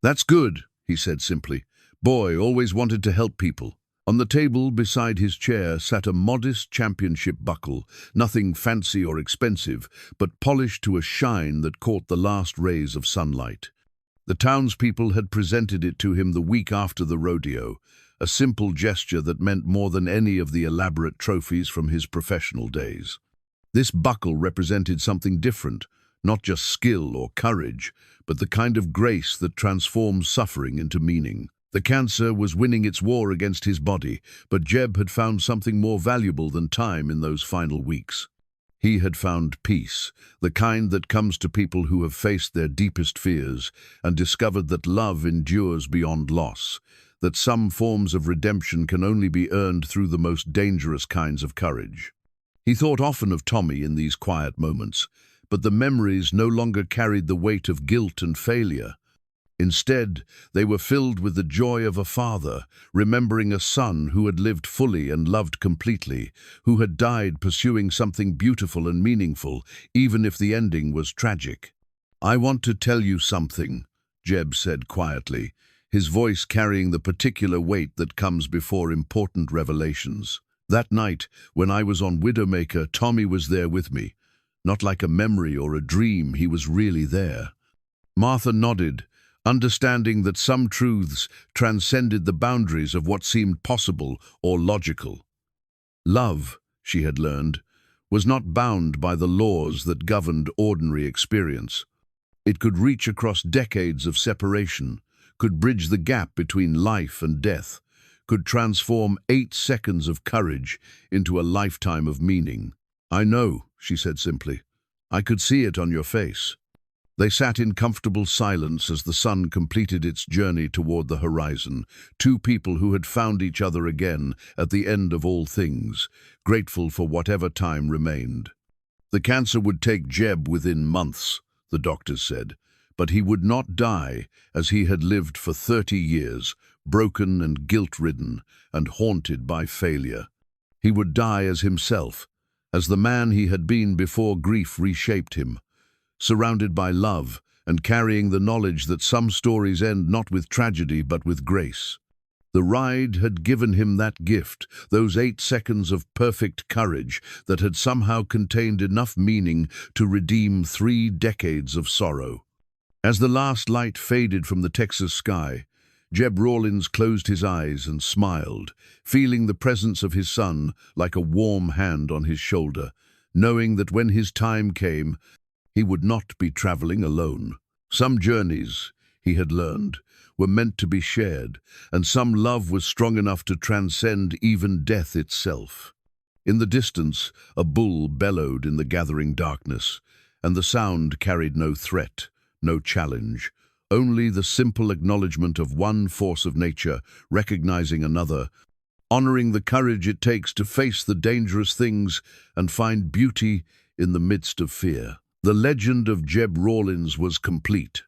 That's good, he said simply. Boy always wanted to help people. On the table beside his chair sat a modest championship buckle, nothing fancy or expensive, but polished to a shine that caught the last rays of sunlight. The townspeople had presented it to him the week after the rodeo, a simple gesture that meant more than any of the elaborate trophies from his professional days. This buckle represented something different, not just skill or courage, but the kind of grace that transforms suffering into meaning. The cancer was winning its war against his body, but Jeb had found something more valuable than time in those final weeks. He had found peace, the kind that comes to people who have faced their deepest fears and discovered that love endures beyond loss, that some forms of redemption can only be earned through the most dangerous kinds of courage. He thought often of Tommy in these quiet moments, but the memories no longer carried the weight of guilt and failure. Instead, they were filled with the joy of a father, remembering a son who had lived fully and loved completely, who had died pursuing something beautiful and meaningful, even if the ending was tragic. I want to tell you something, Jeb said quietly, his voice carrying the particular weight that comes before important revelations. That night, when I was on Widowmaker, Tommy was there with me. Not like a memory or a dream, he was really there. Martha nodded, understanding that some truths transcended the boundaries of what seemed possible or logical. Love, she had learned, was not bound by the laws that governed ordinary experience. It could reach across decades of separation, could bridge the gap between life and death, could transform 8 seconds of courage into a lifetime of meaning. I know, she said simply. I could see it on your face. They sat in comfortable silence as the sun completed its journey toward the horizon, two people who had found each other again at the end of all things, grateful for whatever time remained. The cancer would take Jeb within months, the doctors said, but he would not die as he had lived for 30 years, broken and guilt-ridden and haunted by failure. He would die as himself, as the man he had been before grief reshaped him, surrounded by love and carrying the knowledge that some stories end not with tragedy but with grace. The ride had given him that gift, those 8 seconds of perfect courage that had somehow contained enough meaning to redeem 3 decades of sorrow. As the last light faded from the Texas sky, Jeb Rawlins closed his eyes and smiled, feeling the presence of his son like a warm hand on his shoulder, knowing that when his time came, he would not be traveling alone. Some journeys, he had learned, were meant to be shared, and some love was strong enough to transcend even death itself. In the distance, a bull bellowed in the gathering darkness, and the sound carried no threat, no challenge, only the simple acknowledgement of one force of nature recognizing another, honoring the courage it takes to face the dangerous things and find beauty in the midst of fear. The legend of Jeb Rawlins was complete.